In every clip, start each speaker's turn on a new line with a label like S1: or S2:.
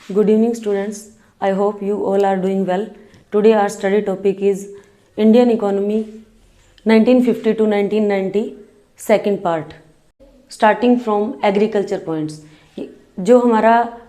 S1: Good evening, students. I hope you all are doing well. Today our study topic is Indian economy 1950 to 1990 second part, starting from agriculture points. जो हमारा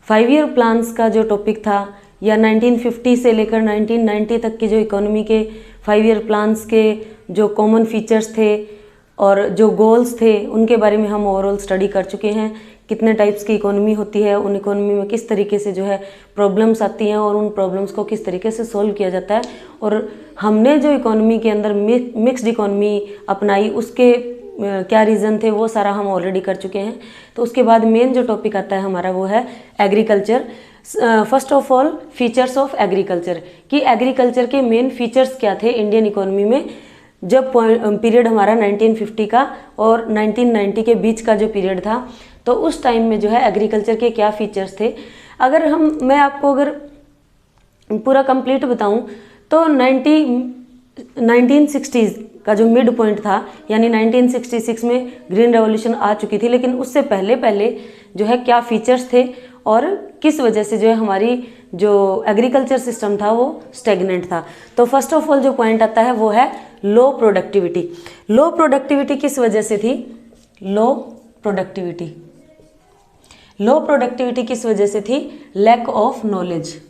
S1: 5 year plans का जो topic था या 1950 से लेकर 1990 तक की जो इकोनॉमी के 5 ईयर प्लान्स के जो कॉमन फीचर्स थे और जो गोल्स थे उनके बारे में हम ओवरऑल स्टडी कर चुके हैं। कितने टाइप्स की इकोनॉमी होती है, उन इकोनॉमी में किस तरीके से जो है प्रॉब्लम्स आती हैं और उन प्रॉब्लम्स को किस तरीके से सॉल्व किया जाता है, और हमने जो इकोनॉमी के अंदर मिक्स्ड इकोनॉमी अपनाई उसके क्या रीज़न थे वो सारा हम ऑलरेडी कर चुके हैं। तो उसके बाद मेन जो टॉपिक आता है हमारा वो है agriculture. First of all features of agriculture, कि एग्रीकल्चर के मेन फीचर्स क्या थे इंडियन इकोनॉमी में जब पीरियड हमारा 1950 का और 1990 के बीच का जो पीरियड था, तो उस टाइम में जो है एग्रीकल्चर के क्या फीचर्स थे। अगर मैं आपको अगर पूरा कंप्लीट बताऊं तो 1960s का जो मिड पॉइंट था, यानी 1966 में ग्रीन रेवोल्यूशन आ चुकी थी, लेकिन उससे पहले जो है क्या फीचर्स थे और किस वजह से जो है हमारी जो एग्रीकल्चर सिस्टम था वो स्टेगनेंट था। तो फर्स्ट ऑफ ऑल जो पॉइंट आता है वो है लो प्रोडक्टिविटी। लो प्रोडक्टिविटी किस वजह से थी? लो प्रोडक्टिविटी किस वजह से थी? लैक ऑफ नॉलेज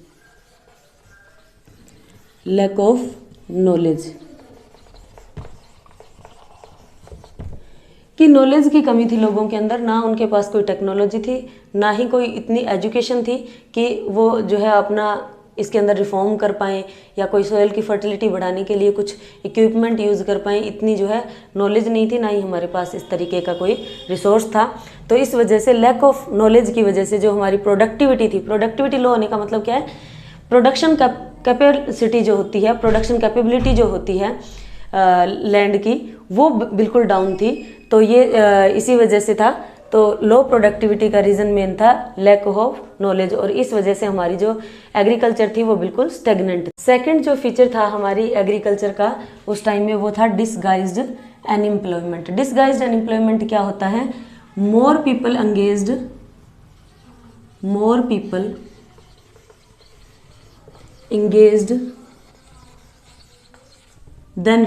S1: कि नॉलेज की कमी थी लोगों के अंदर, ना उनके पास कोई टेक्नोलॉजी थी, ना ही कोई इतनी एजुकेशन थी कि वो जो है अपना इसके अंदर रिफॉर्म कर पाएँ या कोई सोयल की फर्टिलिटी बढ़ाने के लिए कुछ इक्विपमेंट यूज़ कर पाएँ। इतनी जो है नॉलेज नहीं थी, ना ही हमारे पास इस तरीके का कोई रिसोर्स था। तो इस वजह से लैक ऑफ नॉलेज की वजह से जो हमारी प्रोडक्टिविटी थी, प्रोडक्टिविटी लो होने का मतलब क्या है? प्रोडक्शन कैपेसिटी जो होती है, प्रोडक्शन कैपेबिलिटी जो होती है लैंड की, वो बिल्कुल डाउन थी। तो ये इसी वजह से था। तो लो प्रोडक्टिविटी का रीज़न मेन था लैक ऑफ नॉलेज, और इस वजह से हमारी जो एग्रीकल्चर थी वो बिल्कुल स्टेगनेंट। सेकंड जो फीचर था हमारी एग्रीकल्चर का उस टाइम में वो था डिसगाइज्ड अनएम्प्लॉयमेंट। डिसगाइज्ड अनएम्प्लॉयमेंट क्या होता है? More people engaged than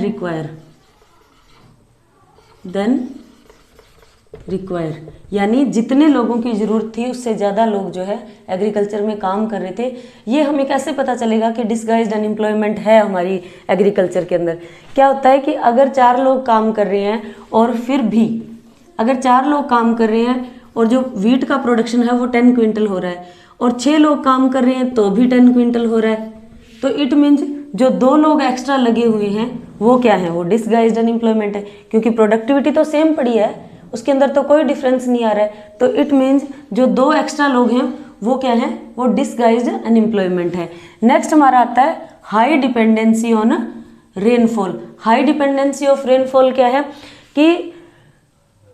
S1: require, यानी जितने लोगों की ज़रूरत थी उससे ज़्यादा लोग जो है एग्रीकल्चर में काम कर रहे थे। ये हमें कैसे पता चलेगा कि डिसगाइज्ड अनएम्प्लॉयमेंट है हमारी एग्रीकल्चर के अंदर? क्या होता है कि अगर 4 लोग काम कर रहे हैं और फिर भी अगर 4 लोग काम कर रहे हैं और जो वीट का प्रोडक्शन है वो 10 क्विंटल हो रहा है, और 6 लोग काम कर रहे हैं तो भी 10 क्विंटल हो रहा है, तो इट मीन्स जो 2 लोग एक्स्ट्रा लगे हुए हैं वो क्या है? वो डिसगाइज्ड अनएम्प्लॉयमेंट है, क्योंकि प्रोडक्टिविटी तो सेम पड़ी है, उसके अंदर तो कोई डिफरेंस नहीं आ रहा है। तो इट मीन्स जो 2 एक्स्ट्रा लोग हैं वो क्या है? वो डिसगाइज्ड अनएम्प्लॉयमेंट है। नेक्स्ट हमारा आता है high dependency on rainfall. High dependency of rainfall क्या है? कि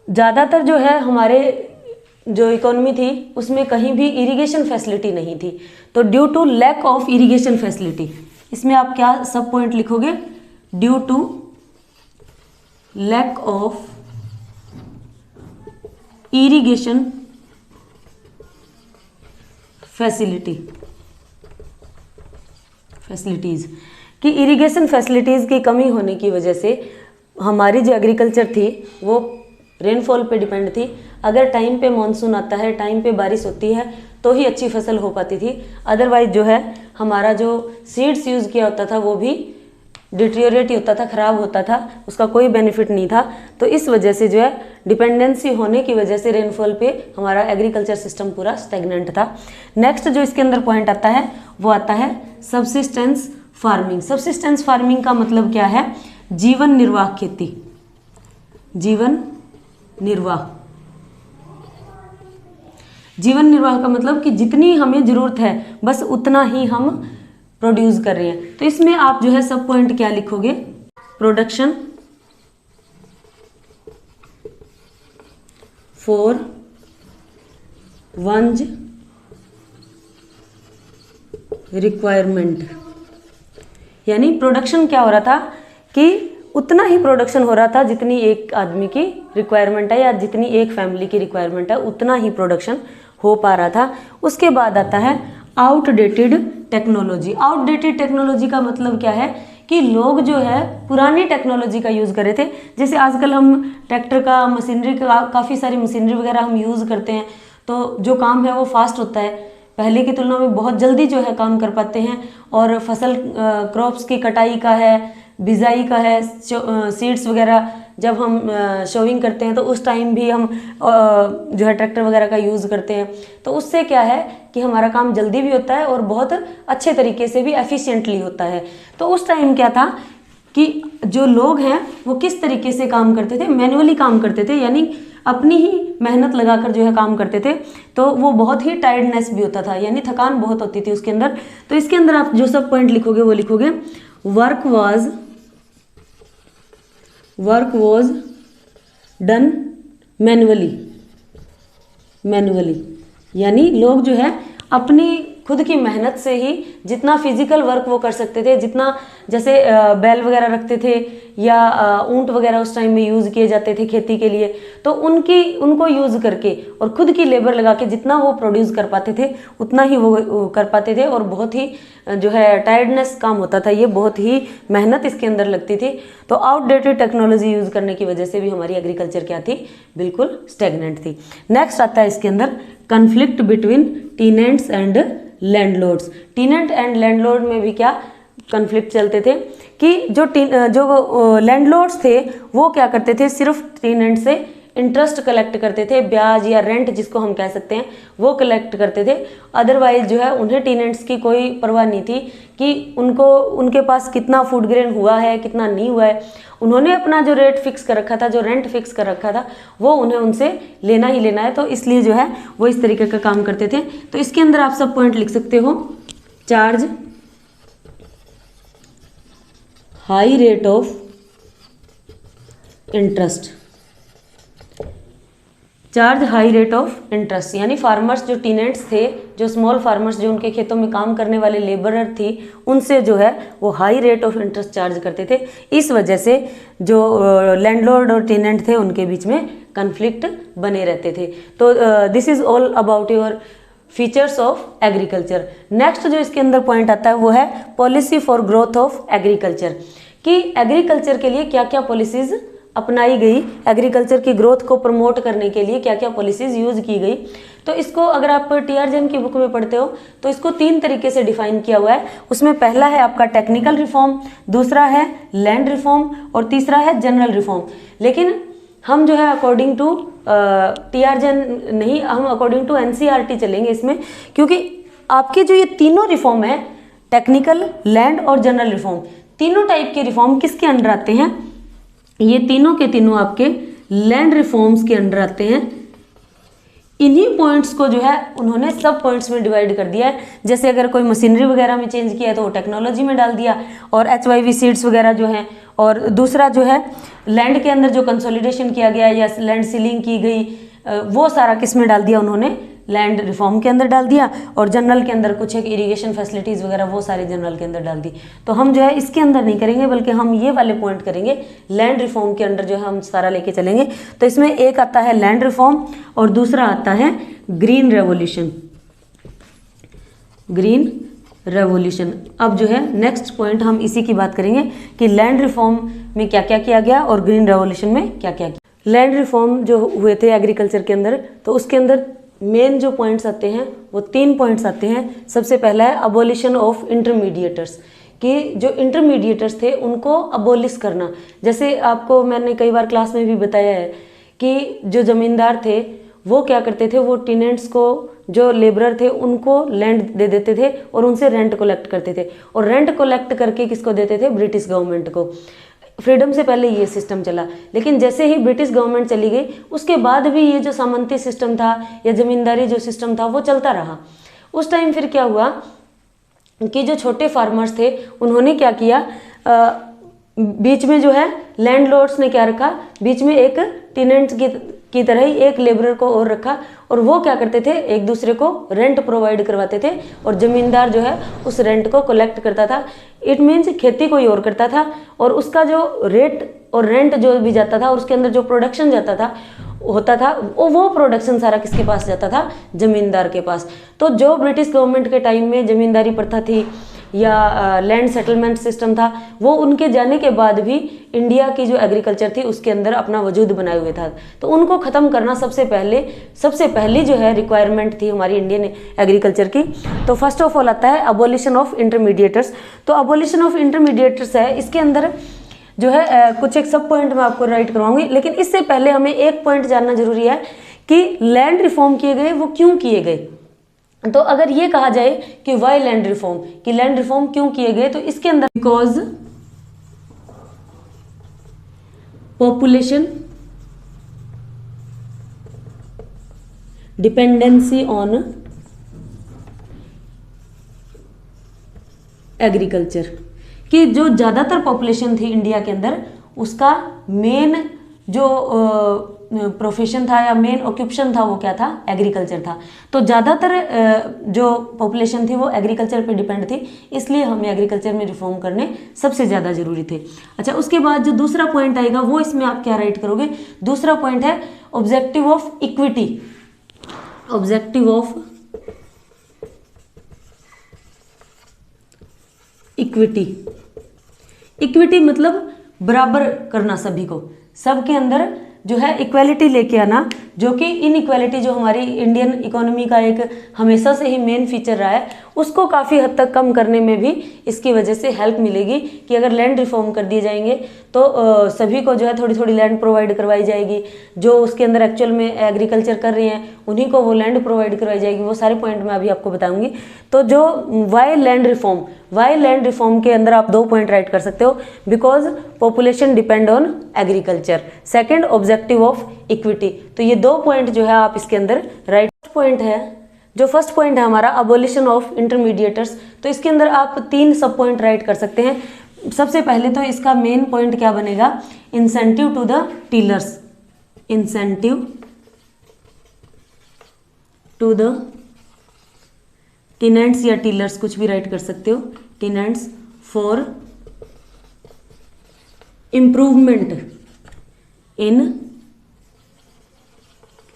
S1: ज़्यादातर जो है हमारे जो इकोनॉमी थी उसमें कहीं भी इरिगेशन फैसिलिटी नहीं थी। तो due to lack of irrigation facility, इसमें आप क्या सब पॉइंट लिखोगे? Due to lack of irrigation facilities कि इरिगेशन फैसिलिटीज़ की कमी होने की वजह से हमारी जो एग्रीकल्चर थी वो रेनफॉल पे डिपेंड थी। अगर टाइम पे मॉनसून आता है, टाइम पे बारिश होती है तो ही अच्छी फसल हो पाती थी, अदरवाइज जो है हमारा जो सीड्स यूज़ किया होता था वो भी डिटेरियोरेट होता था, ख़राब होता था, उसका कोई बेनिफिट नहीं था। तो इस वजह से जो है डिपेंडेंसी होने की वजह से रेनफॉल पे हमारा एग्रीकल्चर सिस्टम पूरा स्टेगनेंट था। नेक्स्ट जो इसके अंदर पॉइंट आता है वो आता है सबसिस्टेंस फार्मिंग। सबसिस्टेंस फार्मिंग का मतलब क्या है? जीवन निर्वाह खेती। जीवन निर्वाह का मतलब कि जितनी हमें ज़रूरत है बस उतना ही हम प्रोड्यूस कर रहे हैं। तो इसमें आप जो है सब पॉइंट क्या लिखोगे? प्रोडक्शन फॉर वंज रिक्वायरमेंट, यानी प्रोडक्शन क्या हो रहा था कि उतना ही प्रोडक्शन हो रहा था जितनी एक आदमी की रिक्वायरमेंट है या जितनी एक फैमिली की रिक्वायरमेंट है, उतना ही प्रोडक्शन हो पा रहा था। उसके बाद आता है आउटडेटेड टेक्नोलॉजी। आउटडेटेड टेक्नोलॉजी का मतलब क्या है कि लोग जो है पुरानी टेक्नोलॉजी का यूज़ कर रहे थे। जैसे आजकल हम ट्रैक्टर का, मशीनरी का, काफ़ी सारी मशीनरी वगैरह हम यूज़ करते हैं, तो जो काम है वो फास्ट होता है, पहले की तुलना में बहुत जल्दी जो है काम कर पाते हैं। और फसल क्रॉप्स की कटाई का है, बिजाई का है, सीड्स वगैरह जब हम शोविंग करते हैं तो उस टाइम भी हम जो है ट्रैक्टर वगैरह का यूज़ करते हैं। तो उससे क्या है कि हमारा काम जल्दी भी होता है और बहुत अच्छे तरीके से भी एफिशिएंटली होता है। तो उस टाइम क्या था कि जो लोग हैं वो किस तरीके से काम करते थे, मैन्युअली काम करते थे, यानी अपनी ही मेहनत लगाकर जो है काम करते थे। तो वो बहुत ही टायर्डनेस भी होता था, यानी थकान बहुत होती थी उसके अंदर। तो इसके अंदर आप जो सब पॉइंट लिखोगे वो लिखोगे वर्क वॉज डन मैनुअली, यानी लोग जो है अपनी खुद की मेहनत से ही जितना फिजिकल वर्क वो कर सकते थे, जितना जैसे बैल वगैरह रखते थे या ऊंट वगैरह उस टाइम में यूज़ किए जाते थे खेती के लिए, तो उनको यूज़ करके और खुद की लेबर लगा के जितना वो प्रोड्यूस कर पाते थे उतना ही वो कर पाते थे। और बहुत ही जो है टायर्डनेस काम होता था, ये बहुत ही मेहनत इसके अंदर लगती थी। तो आउटडेटेड टेक्नोलॉजी यूज़ करने की वजह से भी हमारी एग्रीकल्चर क्या थी, बिल्कुल स्टेगनेंट थी। नेक्स्ट आता है इसके अंदर conflict between tenants and landlords. टीनेंट and landlord में भी क्या कन्फ्लिक्ट चलते थे कि जो लैंडलॉर्ड्स थे वो क्या करते थे, सिर्फ टीनेंट से इंटरेस्ट कलेक्ट करते थे, ब्याज या रेंट जिसको हम कह सकते हैं वो कलेक्ट करते थे। अदरवाइज जो है उन्हें टीनेंट्स की कोई परवाह नहीं थी कि उनके पास कितना फूड ग्रेन हुआ है, कितना नहीं हुआ है। उन्होंने अपना जो रेट फिक्स कर रखा था, जो रेंट फिक्स कर रखा था, वो उन्हें उनसे लेना ही लेना है। तो इसलिए जो है वो इस तरीके का काम करते थे। तो इसके अंदर आप सब पॉइंट लिख सकते हो, charge high rate of interest, charge high rate of interest, यानी फार्मर्स जो टीनेंट्स थे, जो स्मॉल फार्मर्स जो उनके खेतों में काम करने वाले लेबरर थी, उनसे जो है वो high rate of interest charge करते थे। इस वजह से जो लैंडलॉर्ड और टीनेंट थे उनके बीच में कन्फ्लिक्ट बने रहते थे। तो this is all about your features of agriculture. Next जो इसके अंदर पॉइंट आता है वो है policy for growth of agriculture, कि एग्रीकल्चर के लिए क्या क्या पॉलिसीज अपनाई गई, एग्रीकल्चर की ग्रोथ को प्रमोट करने के लिए क्या क्या पॉलिसीज यूज की गई। तो इसको अगर आप टीआर जैन की बुक में पढ़ते हो तो इसको 3 तरीके से डिफाइन किया हुआ है। उसमें पहला है आपका टेक्निकल रिफॉर्म, दूसरा है लैंड रिफॉर्म और तीसरा है जनरल रिफॉर्म। लेकिन हम जो है अकॉर्डिंग टू टीआर जैन नहीं, हम अकॉर्डिंग टू एनसीईआरटी चलेंगे इसमें, क्योंकि आपके जो ये तीनों रिफॉर्म है, टेक्निकल, लैंड और जनरल रिफॉर्म, तीनों टाइप के रिफॉर्म किसके अंडर आते हैं, ये तीनों के तीनों आपके लैंड रिफॉर्म्स के अंडर आते हैं। इन्हीं पॉइंट्स को जो है उन्होंने सब पॉइंट्स में डिवाइड कर दिया है। जैसे अगर कोई मशीनरी वगैरह में चेंज किया है तो वो टेक्नोलॉजी में डाल दिया, और HYV सीड्स वगैरह जो हैं, और दूसरा जो है लैंड के अंदर जो कंसोलिडेशन किया गया या लैंड सीलिंग की गई, वो सारा किस में डाल दिया उन्होंने, लैंड रिफॉर्म के अंदर डाल दिया। और जनरल के अंदर कुछ एक इरिगेशन फैसिलिटीज़ वगैरह वो सारी जनरल के अंदर डाल दी। तो हम जो है इसके अंदर नहीं करेंगे, बल्कि हम ये वाले पॉइंट करेंगे, लैंड रिफॉर्म के अंदर जो है हम सारा लेके चलेंगे। तो इसमें एक आता है लैंड रिफॉर्म और दूसरा आता है ग्रीन रेवोल्यूशन, ग्रीन रेवोल्यूशन। अब जो है नेक्स्ट पॉइंट हम इसी की बात करेंगे कि लैंड रिफॉर्म में क्या क्या किया गया और ग्रीन रेवोल्यूशन में क्या क्या किया। लैंड रिफॉर्म जो हुए थे एग्रीकल्चर के अंदर, तो उसके अंदर मेन जो पॉइंट्स आते हैं वो 3 पॉइंट्स आते हैं। सबसे पहला है अबोलिशन ऑफ इंटरमीडिएटर्स, कि जो इंटरमीडिएटर्स थे उनको अबोलिश करना। जैसे आपको मैंने कई बार क्लास में भी बताया है कि जो ज़मींदार थे वो क्या करते थे, वो टेनेंट्स को, जो लेबरर थे उनको लैंड दे देते थे और उनसे रेंट कलेक्ट करते थे, और रेंट कलेक्ट करके किसको देते थे, ब्रिटिश गवर्नमेंट को। फ्रीडम से पहले ये सिस्टम चला, लेकिन जैसे ही ब्रिटिश गवर्नमेंट चली गई उसके बाद भी ये जो सामंती सिस्टम था या ज़मींदारी जो सिस्टम था वो चलता रहा। उस टाइम फिर क्या हुआ कि जो छोटे फार्मर्स थे उन्होंने क्या किया, बीच में जो है लैंडलॉर्ड्स ने क्या रखा, बीच में एक टेनेंट्स की तरह ही एक लेबरर को और रखा, और वो क्या करते थे, एक दूसरे को रेंट प्रोवाइड करवाते थे और ज़मींदार जो है उस रेंट को कलेक्ट करता था। इट मीन्स खेती कोई और करता था, और उसका जो रेट और रेंट जो भी जाता था और उसके अंदर जो प्रोडक्शन जाता था होता था वो प्रोडक्शन सारा किसके पास जाता था, जमींदार के पास। तो जो ब्रिटिश गवर्नमेंट के टाइम में जमींदारी प्रथा थी या लैंड सेटलमेंट सिस्टम था, वो उनके जाने के बाद भी इंडिया की जो एग्रीकल्चर थी उसके अंदर अपना वजूद बनाए हुए था। तो उनको ख़त्म करना सबसे पहली जो है रिक्वायरमेंट थी हमारी इंडियन एग्रीकल्चर की। तो फर्स्ट ऑफ ऑल आता है अबॉलिशन ऑफ इंटरमीडिएटर्स। तो अबॉलिशन ऑफ इंटरमीडिएटर्स है, इसके अंदर जो है कुछ एक सब पॉइंट मैं आपको राइट करवाऊंगी, लेकिन इससे पहले हमें एक पॉइंट जानना जरूरी है कि लैंड रिफॉर्म किए गए वो क्यों किए गए। तो अगर ये कहा जाए कि वाई लैंड रिफॉर्म, कि लैंड रिफॉर्म क्यों किए गए, तो इसके अंदर because population dependency on agriculture, कि जो ज़्यादातर पॉपुलेशन थी इंडिया के अंदर उसका मेन जो प्रोफेशन था या मेन ऑक्यूपेशन था वो क्या था, एग्रीकल्चर था। तो ज़्यादातर जो पॉपुलेशन थी वो एग्रीकल्चर पे डिपेंड थी, इसलिए हमें एग्रीकल्चर में रिफॉर्म करने सबसे ज़्यादा ज़रूरी थे। अच्छा, उसके बाद जो दूसरा पॉइंट आएगा वो इसमें आप क्या राइट करोगे, दूसरा पॉइंट है objective of equity. Objective of equity, equity मतलब बराबर करना सभी को, सबके अंदर जो है इक्वालिटी लेके आना, जो कि इनइक्वालिटी जो हमारी इंडियन इकोनॉमी का एक हमेशा से ही मेन फीचर रहा है, उसको काफ़ी हद तक कम करने में भी इसकी वजह से हेल्प मिलेगी कि अगर लैंड रिफॉर्म कर दिए जाएंगे तो सभी को जो है थोड़ी थोड़ी लैंड प्रोवाइड करवाई जाएगी, जो उसके अंदर एक्चुअल में एग्रीकल्चर कर रहे हैं उन्हीं को वो लैंड प्रोवाइड करवाई जाएगी। वो सारे पॉइंट मैं अभी आपको बताऊंगी। तो जो वाई लैंड रिफॉर्म के अंदर आप 2 पॉइंट राइट कर सकते हो, because population depend on agriculture, second objective of equity. तो ये 2 पॉइंट जो है आप इसके अंदर राइट पॉइंट है। जो फर्स्ट पॉइंट है हमारा अबॉलिशन ऑफ इंटरमीडिएटर्स, तो इसके अंदर आप 3 सब पॉइंट राइट कर सकते हैं। सबसे पहले तो इसका मेन पॉइंट क्या बनेगा, incentive to the tillers, incentive to the tenants या टीलर्स, कुछ भी राइट कर सकते हो, tenants for improvement in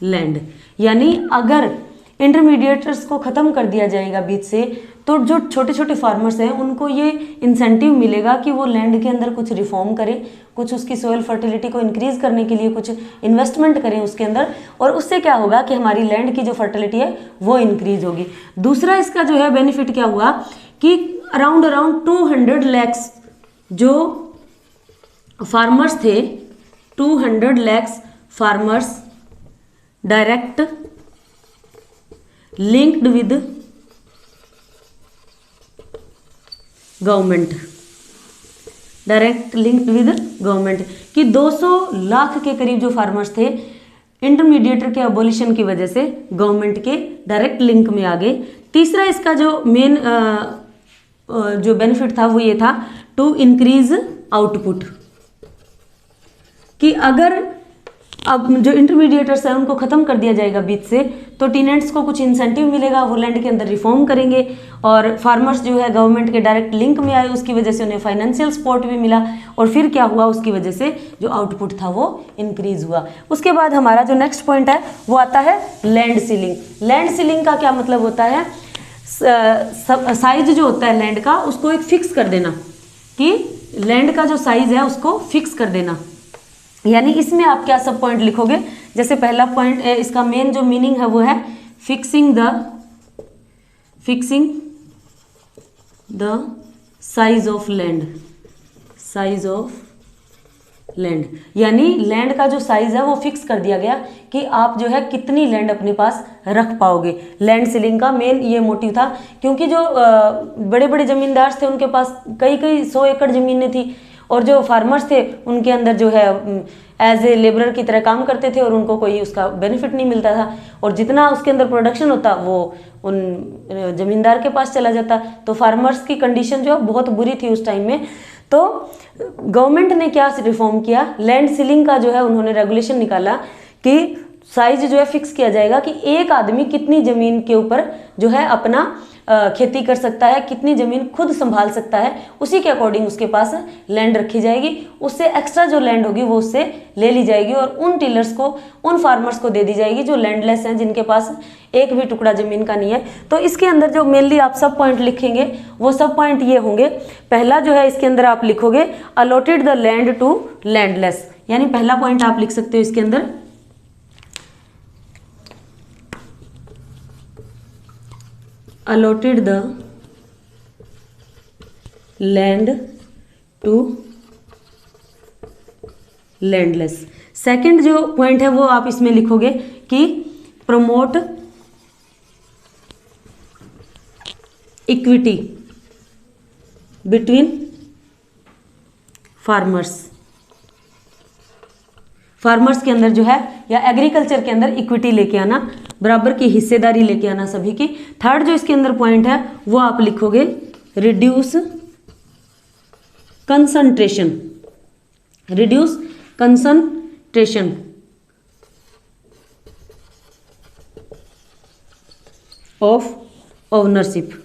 S1: land. यानी अगर इंटरमीडिएटर्स को ख़त्म कर दिया जाएगा बीच से, तो जो छोटे छोटे फार्मर्स हैं उनको ये इंसेंटिव मिलेगा कि वो लैंड के अंदर कुछ रिफॉर्म करें, कुछ उसकी सोयल फर्टिलिटी को इंक्रीज करने के लिए कुछ इन्वेस्टमेंट करें उसके अंदर, और उससे क्या होगा कि हमारी लैंड की जो फर्टिलिटी है वो इंक्रीज होगी। दूसरा इसका जो है बेनिफिट क्या हुआ कि अराउंड 200 लैक्स जो फार्मर्स थे, 200 lakhs farmers direct linked with government, direct linked with government, कि 200 लाख के करीब जो फार्मर्स थे इंटरमीडिएटर के अबॉलिशन की वजह से गवर्नमेंट के डायरेक्ट लिंक में आ गए। तीसरा इसका जो मेन जो बेनिफिट था वो ये था टू इंक्रीज आउटपुट, कि अगर अब जो इंटरमीडिएटर्स हैं उनको ख़त्म कर दिया जाएगा बीच से, तो टेनेंट्स को कुछ इंसेंटिव मिलेगा, वो लैंड के अंदर रिफॉर्म करेंगे, और फार्मर्स जो है गवर्नमेंट के डायरेक्ट लिंक में आए, उसकी वजह से उन्हें फाइनेंशियल सपोर्ट भी मिला, और फिर क्या हुआ, उसकी वजह से जो आउटपुट था वो इंक्रीज हुआ। उसके बाद हमारा जो नेक्स्ट पॉइंट है वो आता है लैंड सीलिंग। लैंड सीलिंग का क्या मतलब होता है, साइज जो होता है लैंड का उसको एक फिक्स कर देना, कि लैंड का जो साइज है उसको फिक्स कर देना। यानी इसमें आप क्या सब पॉइंट लिखोगे, जैसे पहला पॉइंट इसका मेन जो मीनिंग है वो है fixing the size of land, size of land, यानी लैंड का जो साइज है वो फिक्स कर दिया गया कि आप जो है कितनी लैंड अपने पास रख पाओगे। लैंड सीलिंग का मेन ये मोटिव था, क्योंकि जो बड़े बड़े जमींदार थे उनके पास कई 100 एकड़ जमीनें थी, और जो फार्मर्स थे उनके अंदर जो है एज ए लेबरर की तरह काम करते थे, और उनको कोई उसका बेनिफिट नहीं मिलता था, और जितना उसके अंदर प्रोडक्शन होता वो उन जमींदार के पास चला जाता। तो फार्मर्स की कंडीशन जो है बहुत बुरी थी उस टाइम में। तो गवर्नमेंट ने क्या रिफॉर्म किया, लैंड सीलिंग का जो है उन्होंने रेगुलेशन निकाला कि साइज जो है फिक्स किया जाएगा कि एक आदमी कितनी ज़मीन के ऊपर जो है अपना खेती कर सकता है, कितनी ज़मीन खुद संभाल सकता है, उसी के अकॉर्डिंग उसके पास लैंड रखी जाएगी। उससे एक्स्ट्रा जो लैंड होगी वो उससे ले ली जाएगी और उन टिलर्स को, उन फार्मर्स को दे दी जाएगी जो लैंडलेस हैं, जिनके पास एक भी टुकड़ा ज़मीन का नहीं है। तो इसके अंदर जो मेनली आप सब पॉइंट लिखेंगे वो सब पॉइंट ये होंगे। पहला जो है इसके अंदर आप लिखोगे allotted the land to landless, यानी पहला पॉइंट आप लिख सकते हो इसके अंदर allotted the land to landless. Second जो पॉइंट है वो आप इसमें लिखोगे कि promote equity between farmers. Farmers के अंदर जो है या एग्रीकल्चर के अंदर इक्विटी लेके आना, बराबर की हिस्सेदारी लेके आना सभी की। थर्ड जो इसके अंदर पॉइंट है वो आप लिखोगे reduce concentration, reduce concentration of ownership.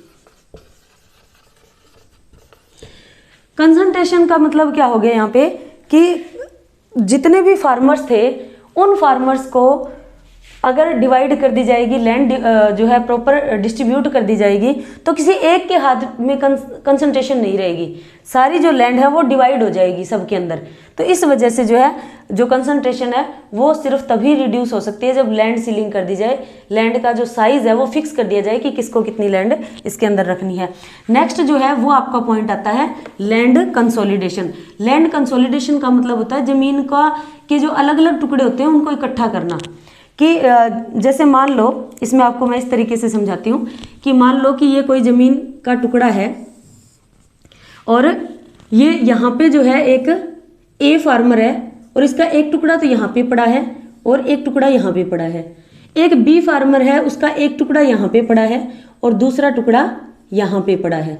S1: Concentration का मतलब क्या हो गया यहाँ पे कि जितने भी फार्मर्स थे उन फार्मर्स को अगर डिवाइड कर दी जाएगी लैंड, जो है प्रॉपर डिस्ट्रीब्यूट कर दी जाएगी, तो किसी एक के हाथ में कंसंट्रेशन नहीं रहेगी, सारी जो लैंड है वो डिवाइड हो जाएगी सबके अंदर। तो इस वजह से जो है जो कंसंट्रेशन है वो सिर्फ तभी रिड्यूस हो सकती है जब लैंड सीलिंग कर दी जाए, लैंड का जो साइज है वो फिक्स कर दिया जाए कि किसको कितनी लैंड इसके अंदर रखनी है। नेक्स्ट जो है वो आपका पॉइंट आता है लैंड कंसोलिडेशन। लैंड कंसोलिडेशन का मतलब होता है जमीन का के जो अलग अलग टुकड़े होते हैं उनको इकट्ठा करना। कि जैसे मान लो, इसमें आपको मैं इस तरीके से समझाती हूँ कि मान लो कि ये कोई ज़मीन का टुकड़ा है और ये यहाँ पे जो है एक ए फार्मर है और इसका एक टुकड़ा तो यहाँ पे पड़ा है और एक टुकड़ा यहाँ पे पड़ा है। एक बी फार्मर है, उसका एक टुकड़ा यहाँ पे पड़ा है और दूसरा टुकड़ा यहाँ पे पड़ा है।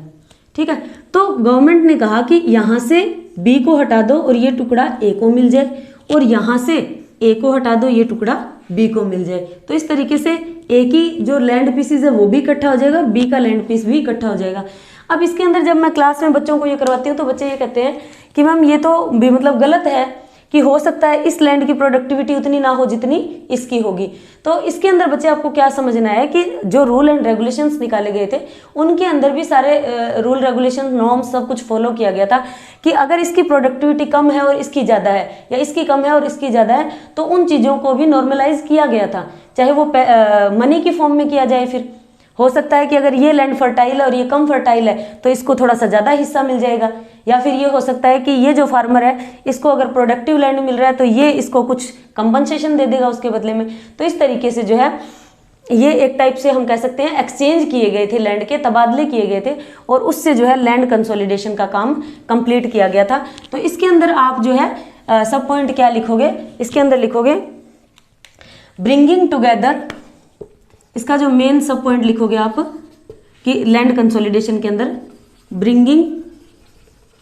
S1: ठीक है, तो गवर्नमेंट ने कहा कि यहाँ से बी को हटा दो और ये टुकड़ा ए को मिल जाए, और यहाँ से ए को हटा दो, ये टुकड़ा बी को मिल जाए। तो इस तरीके से ए की जो लैंड पीसीज है वो भी इकट्ठा हो जाएगा, बी का लैंड पीस भी इकट्ठा हो जाएगा। अब इसके अंदर जब मैं क्लास में बच्चों को ये करवाती हूँ तो बच्चे ये कहते हैं कि मैम ये तो भी मतलब गलत है कि हो सकता है इस लैंड की प्रोडक्टिविटी उतनी ना हो जितनी इसकी होगी। तो इसके अंदर बच्चे आपको क्या समझना है कि जो रूल एंड रेगुलेशंस निकाले गए थे उनके अंदर भी सारे रूल रेगुलेशन नॉर्म्स सब कुछ फॉलो किया गया था कि अगर इसकी प्रोडक्टिविटी कम है और इसकी ज़्यादा है, या इसकी कम है और इसकी ज़्यादा है, तो उन चीज़ों को भी नॉर्मलाइज किया गया था, चाहे वो मनी की फॉर्म में किया जाए। फिर हो सकता है कि अगर ये लैंड फर्टाइल है और ये कम फर्टाइल है तो इसको थोड़ा सा ज़्यादा हिस्सा मिल जाएगा, या फिर ये हो सकता है कि ये जो फार्मर है इसको अगर प्रोडक्टिव लैंड मिल रहा है तो ये इसको कुछ कंपनसेशन दे देगा उसके बदले में। तो इस तरीके से जो है ये एक टाइप से हम कह सकते हैं एक्सचेंज किए गए थे, लैंड के तबादले किए गए थे, और उससे जो है लैंड कंसोलिडेशन का काम कंप्लीट किया गया था। तो इसके अंदर आप जो है सब पॉइंट क्या लिखोगे, इसके अंदर लिखोगे ब्रिंगिंग टुगेदर। इसका जो मेन सब पॉइंट लिखोगे आप कि लैंड कंसोलिडेशन के अंदर bringing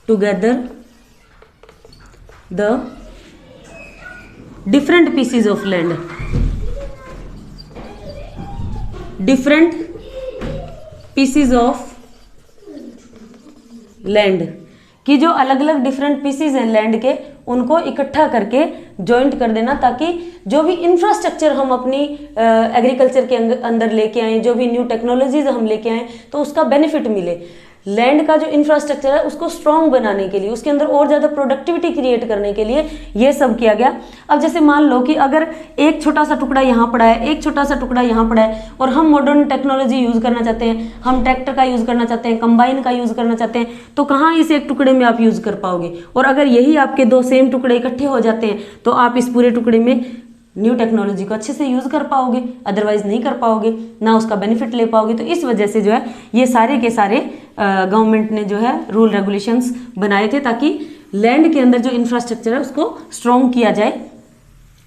S1: together the different PCs of land, different PCs of land, कि जो अलग अलग डिफरेंट पीसीज हैं लैंड के उनको इकट्ठा करके जॉइंट कर देना, ताकि जो भी इंफ्रास्ट्रक्चर हम अपनी एग्रीकल्चर के अंदर लेके आए, जो भी न्यू टेक्नोलॉजीज हम लेके आए, तो उसका बेनिफिट मिले। लैंड का जो इंफ्रास्ट्रक्चर है उसको स्ट्रॉन्ग बनाने के लिए, उसके अंदर और ज़्यादा प्रोडक्टिविटी क्रिएट करने के लिए ये सब किया गया। अब जैसे मान लो कि अगर एक छोटा सा टुकड़ा यहाँ पड़ा है, एक छोटा सा टुकड़ा यहाँ पड़ा है, और हम मॉडर्न टेक्नोलॉजी यूज़ करना चाहते हैं, हम ट्रैक्टर का यूज़ करना चाहते हैं, कंबाइन का यूज़ करना चाहते हैं, तो कहाँ इस एक टुकड़े में आप यूज़ कर पाओगे। और अगर यही आपके दो सेम टुकड़े इकट्ठे हो जाते हैं तो आप इस पूरे टुकड़े में न्यू टेक्नोलॉजी को अच्छे से यूज़ कर पाओगे, अदरवाइज नहीं कर पाओगे, ना उसका बेनिफिट ले पाओगे। तो इस वजह से जो है ये सारे के सारे गवर्नमेंट ने जो है रूल रेगुलेशंस बनाए थे ताकि लैंड के अंदर जो इंफ्रास्ट्रक्चर है उसको स्ट्रॉन्ग किया जाए।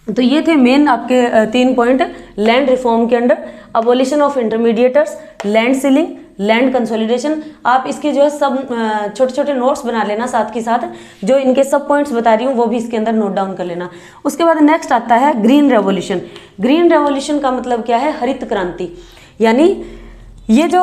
S1: तो ये थे मेन आपके 3 पॉइंट लैंड रिफॉर्म के under. Abolition of intermediators, land ceiling, land consolidation. आप इसके जो है सब छोटे छोटे नोट्स बना लेना, साथ के साथ जो इनके सब पॉइंट्स बता रही हूँ वो भी इसके अंदर नोट डाउन कर लेना। उसके बाद नेक्स्ट आता है ग्रीन रेवोल्यूशन। ग्रीन रेवोल्यूशन का मतलब क्या है, हरित क्रांति। यानी ये जो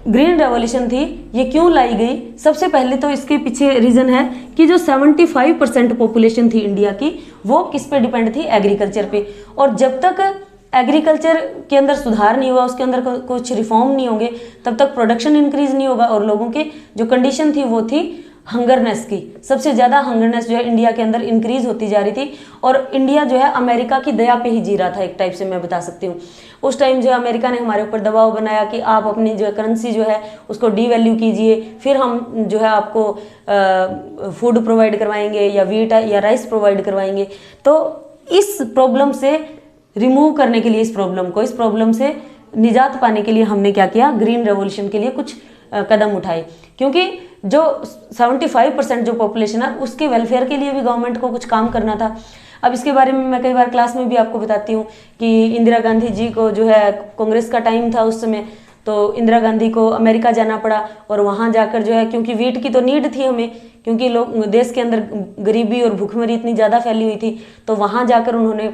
S1: ग्रीन रेवोल्यूशन थी ये क्यों लाई गई? सबसे पहले तो इसके पीछे रीजन है कि जो 75% पॉपुलेशन थी इंडिया की वो किस पे डिपेंड थी? एग्रीकल्चर पे। और जब तक एग्रीकल्चर के अंदर सुधार नहीं हुआ, उसके अंदर कुछ रिफॉर्म नहीं होंगे, तब तक प्रोडक्शन इंक्रीज नहीं होगा और लोगों के जो कंडीशन थी वो थी हंगरनेस की। सबसे ज़्यादा हंगरनेस जो है इंडिया के अंदर इंक्रीज होती जा रही थी और इंडिया जो है अमेरिका की दया पे ही जी रहा था, एक टाइप से मैं बता सकती हूँ। उस टाइम जो है अमेरिका ने हमारे ऊपर दबाव बनाया कि आप अपनी जो करेंसी जो है उसको डीवैल्यू कीजिए, फिर हम जो है आपको फूड प्रोवाइड करवाएंगे या वीट या राइस प्रोवाइड करवाएंगे। तो इस प्रॉब्लम से रिमूव करने के लिए, इस प्रॉब्लम से निजात पाने के लिए हमने क्या किया? ग्रीन रेवोल्यूशन के लिए कुछ कदम उठाए, क्योंकि जो 75% जो पॉपुलेशन है उसके वेलफेयर के लिए भी गवर्नमेंट को कुछ काम करना था। अब इसके बारे में मैं कई बार क्लास में भी आपको बताती हूँ कि इंदिरा गांधी जी को जो है कांग्रेस का टाइम था उस समय, तो इंदिरा गांधी को अमेरिका जाना पड़ा और वहाँ जाकर जो है, क्योंकि वीट की तो नीड थी हमें, क्योंकि लोग देश के अंदर गरीबी और भूखमरी इतनी ज़्यादा फैली हुई थी, तो वहाँ जाकर उन्होंने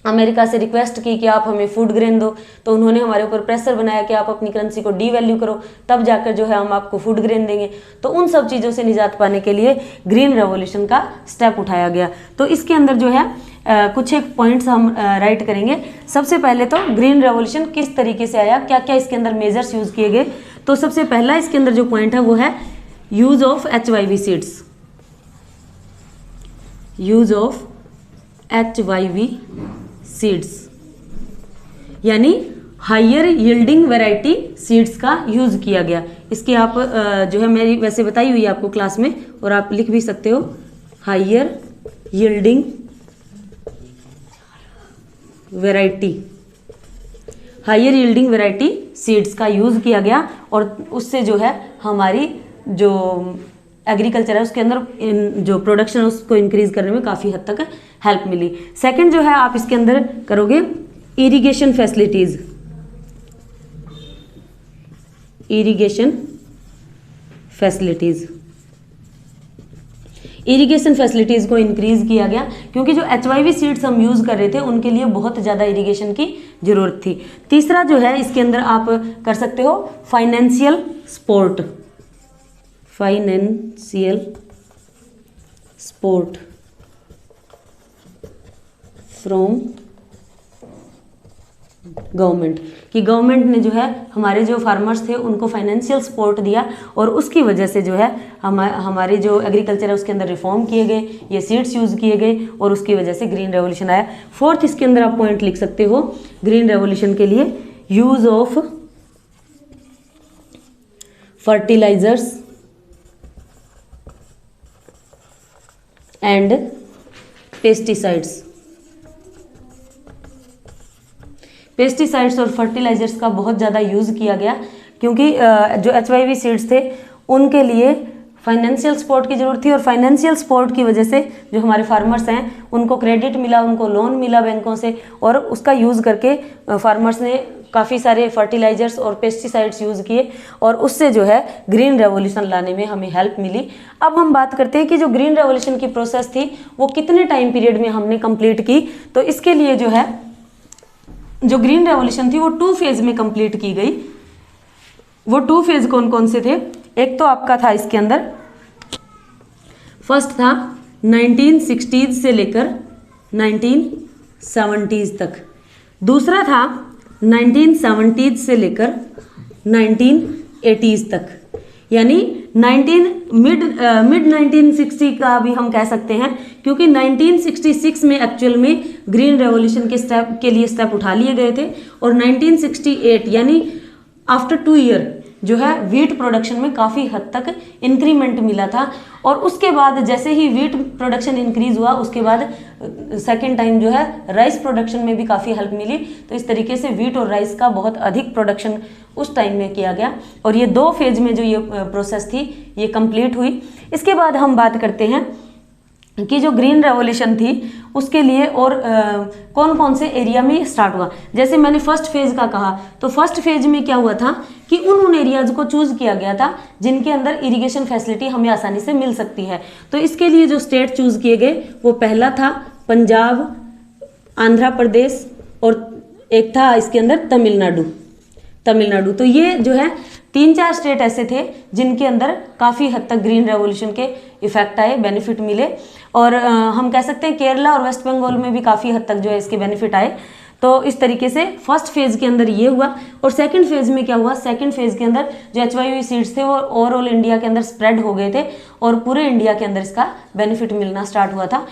S1: अमेरिका से रिक्वेस्ट की कि आप हमें फूड ग्रेन दो। तो उन्होंने हमारे ऊपर प्रेशर बनाया कि आप अपनी करेंसी को डीवैल्यू करो, तब जाकर जो है हम आपको फूड ग्रेन देंगे। तो उन सब चीज़ों से निजात पाने के लिए ग्रीन रेवोल्यूशन का स्टेप उठाया गया। तो इसके अंदर जो है कुछ एक पॉइंट्स हम राइट करेंगे। सबसे पहले तो ग्रीन रेवोल्यूशन किस तरीके से आया, क्या क्या इसके अंदर मेजर्स यूज़ किए गए। तो सबसे पहला इसके अंदर जो पॉइंट है वो है use of HYV seeds. Use of HYV seeds यानी हायर यील्डिंग वैरायटी सीड्स का यूज किया गया। इसकी आप जो है मेरी वैसे बताई हुई है आपको क्लास में, और आप लिख भी सकते हो, higher yielding variety, higher yielding variety seeds का यूज किया गया और उससे जो है हमारी जो एग्रीकल्चर है उसके अंदर जो प्रोडक्शन है उसको इंक्रीज करने में काफ़ी हद तक हेल्प मिली। सेकंड जो है आप इसके अंदर करोगे irrigation facilities, irrigation facilities, irrigation facilities को इंक्रीज़ किया गया, क्योंकि जो HYV सीड्स हम यूज़ कर रहे थे उनके लिए बहुत ज़्यादा इरिगेशन की ज़रूरत थी। तीसरा जो है इसके अंदर आप कर सकते हो financial support, financial support from government, कि गवर्नमेंट ने जो है हमारे जो फार्मर्स थे उनको फाइनेंशियल सपोर्ट दिया और उसकी वजह से जो है हमारे जो एग्रीकल्चर है उसके अंदर रिफॉर्म किए गए, ये सीड्स यूज़ किए गए और उसकी वजह से ग्रीन रेवोल्यूशन आया। फोर्थ इसके अंदर आप पॉइंट लिख सकते हो ग्रीन रेवोल्यूशन के लिए, use of fertilisers and pesticides. Pesticides और फर्टिलाइजर्स का बहुत ज़्यादा यूज़ किया गया, क्योंकि जो HYV सीड्स थे उनके लिए फाइनेंशियल सपोर्ट की ज़रूरत थी और फाइनेंशियल सपोर्ट की वजह से जो हमारे फार्मर्स हैं उनको क्रेडिट मिला, उनको लोन मिला बैंकों से, और उसका यूज़ करके फार्मर्स ने काफ़ी सारे फर्टिलाइजर्स और पेस्टिसाइड्स यूज़ किए और उससे जो है ग्रीन रेवोल्यूशन लाने में हमें हेल्प मिली। अब हम बात करते हैं कि जो ग्रीन रेवोल्यूशन की प्रोसेस थी वो कितने टाइम पीरियड में हमने कंप्लीट की। तो इसके लिए जो है जो ग्रीन रेवोल्यूशन थी वो 2 फेज में कंप्लीट की गई। वो 2 फेज कौन कौन से थे? एक तो आपका था इसके अंदर, फर्स्ट था 1960s से लेकर 1970s तक, दूसरा था 1970s से लेकर 1980s तक, यानी मिड 1960 का भी हम कह सकते हैं, क्योंकि 1966 में एक्चुअल में ग्रीन रेवोल्यूशन के लिए स्टेप उठा लिए गए थे और 1968 यानी आफ्टर 2 ईयर जो है वीट प्रोडक्शन में काफ़ी हद तक इंक्रीमेंट मिला था। और उसके बाद जैसे ही वीट प्रोडक्शन इंक्रीज हुआ उसके बाद सेकेंड टाइम जो है राइस प्रोडक्शन में भी काफ़ी हेल्प मिली। तो इस तरीके से वीट और राइस का बहुत अधिक प्रोडक्शन उस टाइम में किया गया और ये 2 फेज में जो ये प्रोसेस थी ये कंप्लीट हुई। इसके बाद हम बात करते हैं कि जो ग्रीन रेवोल्यूशन थी उसके लिए और कौन कौन से एरिया में स्टार्ट हुआ। जैसे मैंने फर्स्ट फेज का कहा, तो फर्स्ट फेज में क्या हुआ था कि उन एरियाज को चूज किया गया था जिनके अंदर इरिगेशन फैसिलिटी हमें आसानी से मिल सकती है। तो इसके लिए जो स्टेट चूज किए गए वो पहला था पंजाब, आंध्र प्रदेश और एक था इसके अंदर तमिलनाडु। तमिलनाडु। तो ये जो है 3-4 स्टेट ऐसे थे जिनके अंदर काफ़ी हद तक ग्रीन रेवोल्यूशन के इफेक्ट आए, बेनिफिट मिले। और हम कह सकते हैं केरला और वेस्ट बंगाल में भी काफ़ी हद तक जो है इसके बेनिफिट आए। तो इस तरीके से फर्स्ट फेज़ के अंदर ये हुआ। और सेकंड फेज़ में क्या हुआ, सेकंड फेज़ के अंदर जो HYV सीड्स थे वो ओवरऑल इंडिया के अंदर स्प्रेड हो गए थे और पूरे इंडिया के अंदर इसका बेनिफिट मिलना स्टार्ट हुआ था।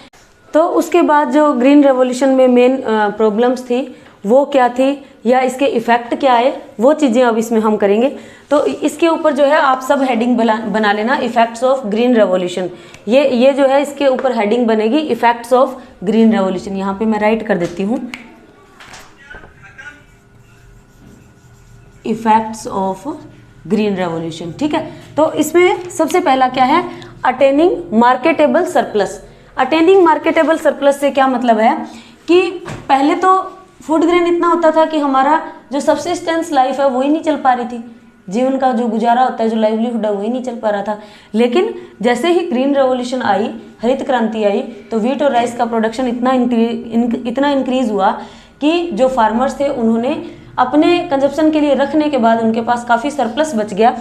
S1: तो उसके बाद जो ग्रीन रेवोल्यूशन में मेन प्रॉब्लम्स थी वो क्या थी या इसके इफ़ेक्ट क्या आए, वो चीज़ें अब इसमें हम करेंगे। तो इसके ऊपर जो है आप सब हेडिंग बना लेना, इफ़ेक्ट्स ऑफ ग्रीन रेवोल्यूशन। ये जो है इसके ऊपर हेडिंग बनेगी इफ़ेक्ट्स ऑफ ग्रीन रेवोल्यूशन। यहाँ पे मैं राइट कर देती हूँ, इफ़ेक्ट्स ऑफ ग्रीन रेवोल्यूशन। ठीक है, तो इसमें सबसे पहला क्या है, attaining marketable surplus. Attaining marketable surplus से क्या मतलब है कि पहले तो फूड ग्रेन इतना होता था कि हमारा जो सब्सिस्टेंस लाइफ है वही नहीं चल पा रही थी, जीवन का जो गुजारा होता है, जो लाइवलीहुड है वही नहीं चल पा रहा था। लेकिन जैसे ही ग्रीन रेवोल्यूशन आई, हरित क्रांति आई, तो वीट और राइस का प्रोडक्शन इतना इंक्रीज हुआ कि जो फार्मर्स थे उन्होंने अपने कंजप्शन के लिए रखने के बाद उनके पास काफ़ी सरप्लस बच गया।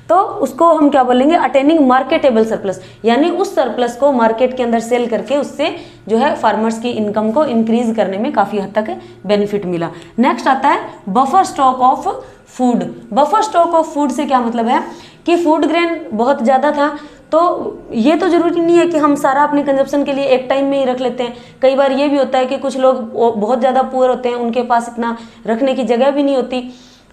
S1: तो उसको हम क्या बोलेंगे, अटेनिंग मार्केटेबल सरप्लस, यानी उस सरप्लस को मार्केट के अंदर सेल करके उससे जो है फार्मर्स की इनकम को इंक्रीज करने में काफ़ी हद तक बेनिफिट मिला। नेक्स्ट आता है buffer stock of food. Buffer stock of food से क्या मतलब है कि फूड ग्रेन बहुत ज़्यादा था, तो ये तो ज़रूरी नहीं है कि हम सारा अपने कंजप्शन के लिए एक टाइम में ही रख लेते हैं। कई बार ये भी होता है कि कुछ लोग बहुत ज़्यादा पुअर होते हैं, उनके पास इतना रखने की जगह भी नहीं होती,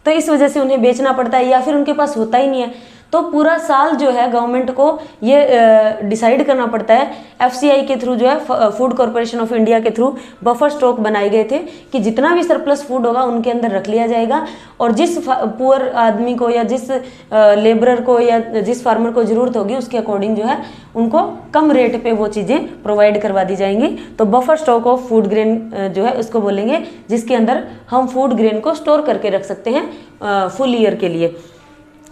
S1: तो इस वजह से उन्हें बेचना पड़ता है, या फिर उनके पास होता ही नहीं है। तो पूरा साल जो है गवर्नमेंट को ये डिसाइड करना पड़ता है, FCI के थ्रू जो है फूड कॉरपोरेशन ऑफ इंडिया के थ्रू बफर स्टॉक बनाए गए थे कि जितना भी सरप्लस फूड होगा उनके अंदर रख लिया जाएगा, और जिस पुअर आदमी को या जिस लेबरर को या जिस फार्मर को ज़रूरत होगी उसके अकॉर्डिंग जो है उनको कम रेट पे वो चीज़ें प्रोवाइड करवा दी जाएंगी। तो buffer stock of food grain जो है उसको बोलेंगे, जिसके अंदर हम फूड ग्रेन को स्टोर करके रख सकते हैं फुल ईयर के लिए।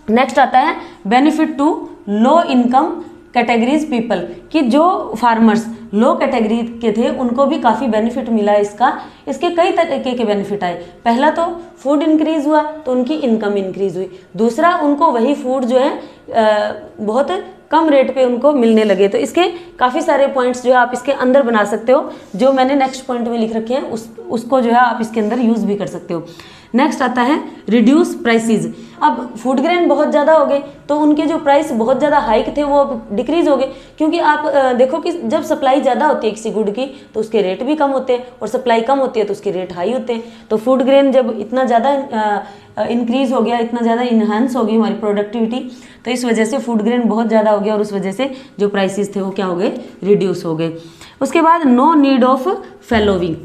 S1: नेक्स्ट आता है benefit to low income categories people, कि जो फार्मर्स लो कैटेगरी के थे उनको भी काफ़ी बेनिफिट मिला इसका। इसके कई तरीके के बेनिफिट आए। पहला तो फूड इंक्रीज हुआ तो उनकी इनकम इंक्रीज हुई। दूसरा, उनको वही फूड जो है बहुत कम रेट पे उनको मिलने लगे। तो इसके काफ़ी सारे पॉइंट्स जो है आप इसके अंदर बना सकते हो, जो मैंने नेक्स्ट पॉइंट में लिख रखे हैं उसको जो है आप इसके अंदर यूज़ भी कर सकते हो। नेक्स्ट आता है रिड्यूस प्राइसेस। अब फूड ग्रेन बहुत ज़्यादा हो गए तो उनके जो प्राइस बहुत ज़्यादा हाइक थे वो अब डिक्रीज हो गए, क्योंकि आप देखो कि जब सप्लाई ज़्यादा होती है किसी गुड की तो उसके रेट भी कम होते हैं, और सप्लाई कम होती है तो उसके रेट हाई होते हैं। तो फूड ग्रेन जब इतना ज़्यादा इंक्रीज हो गया, इतना ज़्यादा इन्हांस हो गई हमारी प्रोडक्टिविटी, तो इस वजह से फूड ग्रेन बहुत ज़्यादा हो गया और उस वजह से जो प्राइसेस थे वो क्या हो गए, रिड्यूस हो गए। उसके बाद no need of fallowing.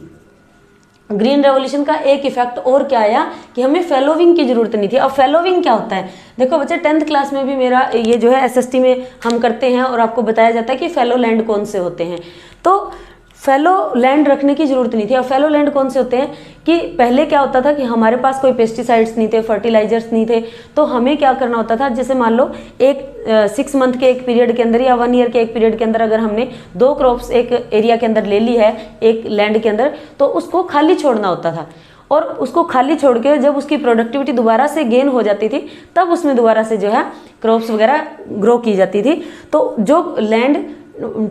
S1: Green revolution का एक इफेक्ट और क्या आया कि हमें फेलोविंग की जरूरत नहीं थी। अब फेलोविंग क्या होता है, देखो बच्चे 10th क्लास में भी मेरा ये जो है SST में हम करते हैं और आपको बताया जाता है कि फेलो लैंड कौन से होते हैं। तो फेलो लैंड रखने की जरूरत नहीं थी। अब फेलो लैंड कौन से होते हैं कि पहले क्या होता था कि हमारे पास कोई पेस्टिसाइड्स नहीं थे, फर्टिलाइजर्स नहीं थे, तो हमें क्या करना होता था, जैसे मान लो एक 6 मंथ के एक पीरियड के अंदर या 1 ईयर के एक पीरियड के अंदर अगर हमने 2 क्रॉप्स एक एरिया के अंदर ले ली है एक लैंड के अंदर, तो उसको खाली छोड़ना होता था। और उसको खाली छोड़ के जब उसकी प्रोडक्टिविटी दोबारा से गेन हो जाती थी तब उसमें दोबारा से जो है क्रॉप्स वगैरह ग्रो की जाती थी। तो जो लैंड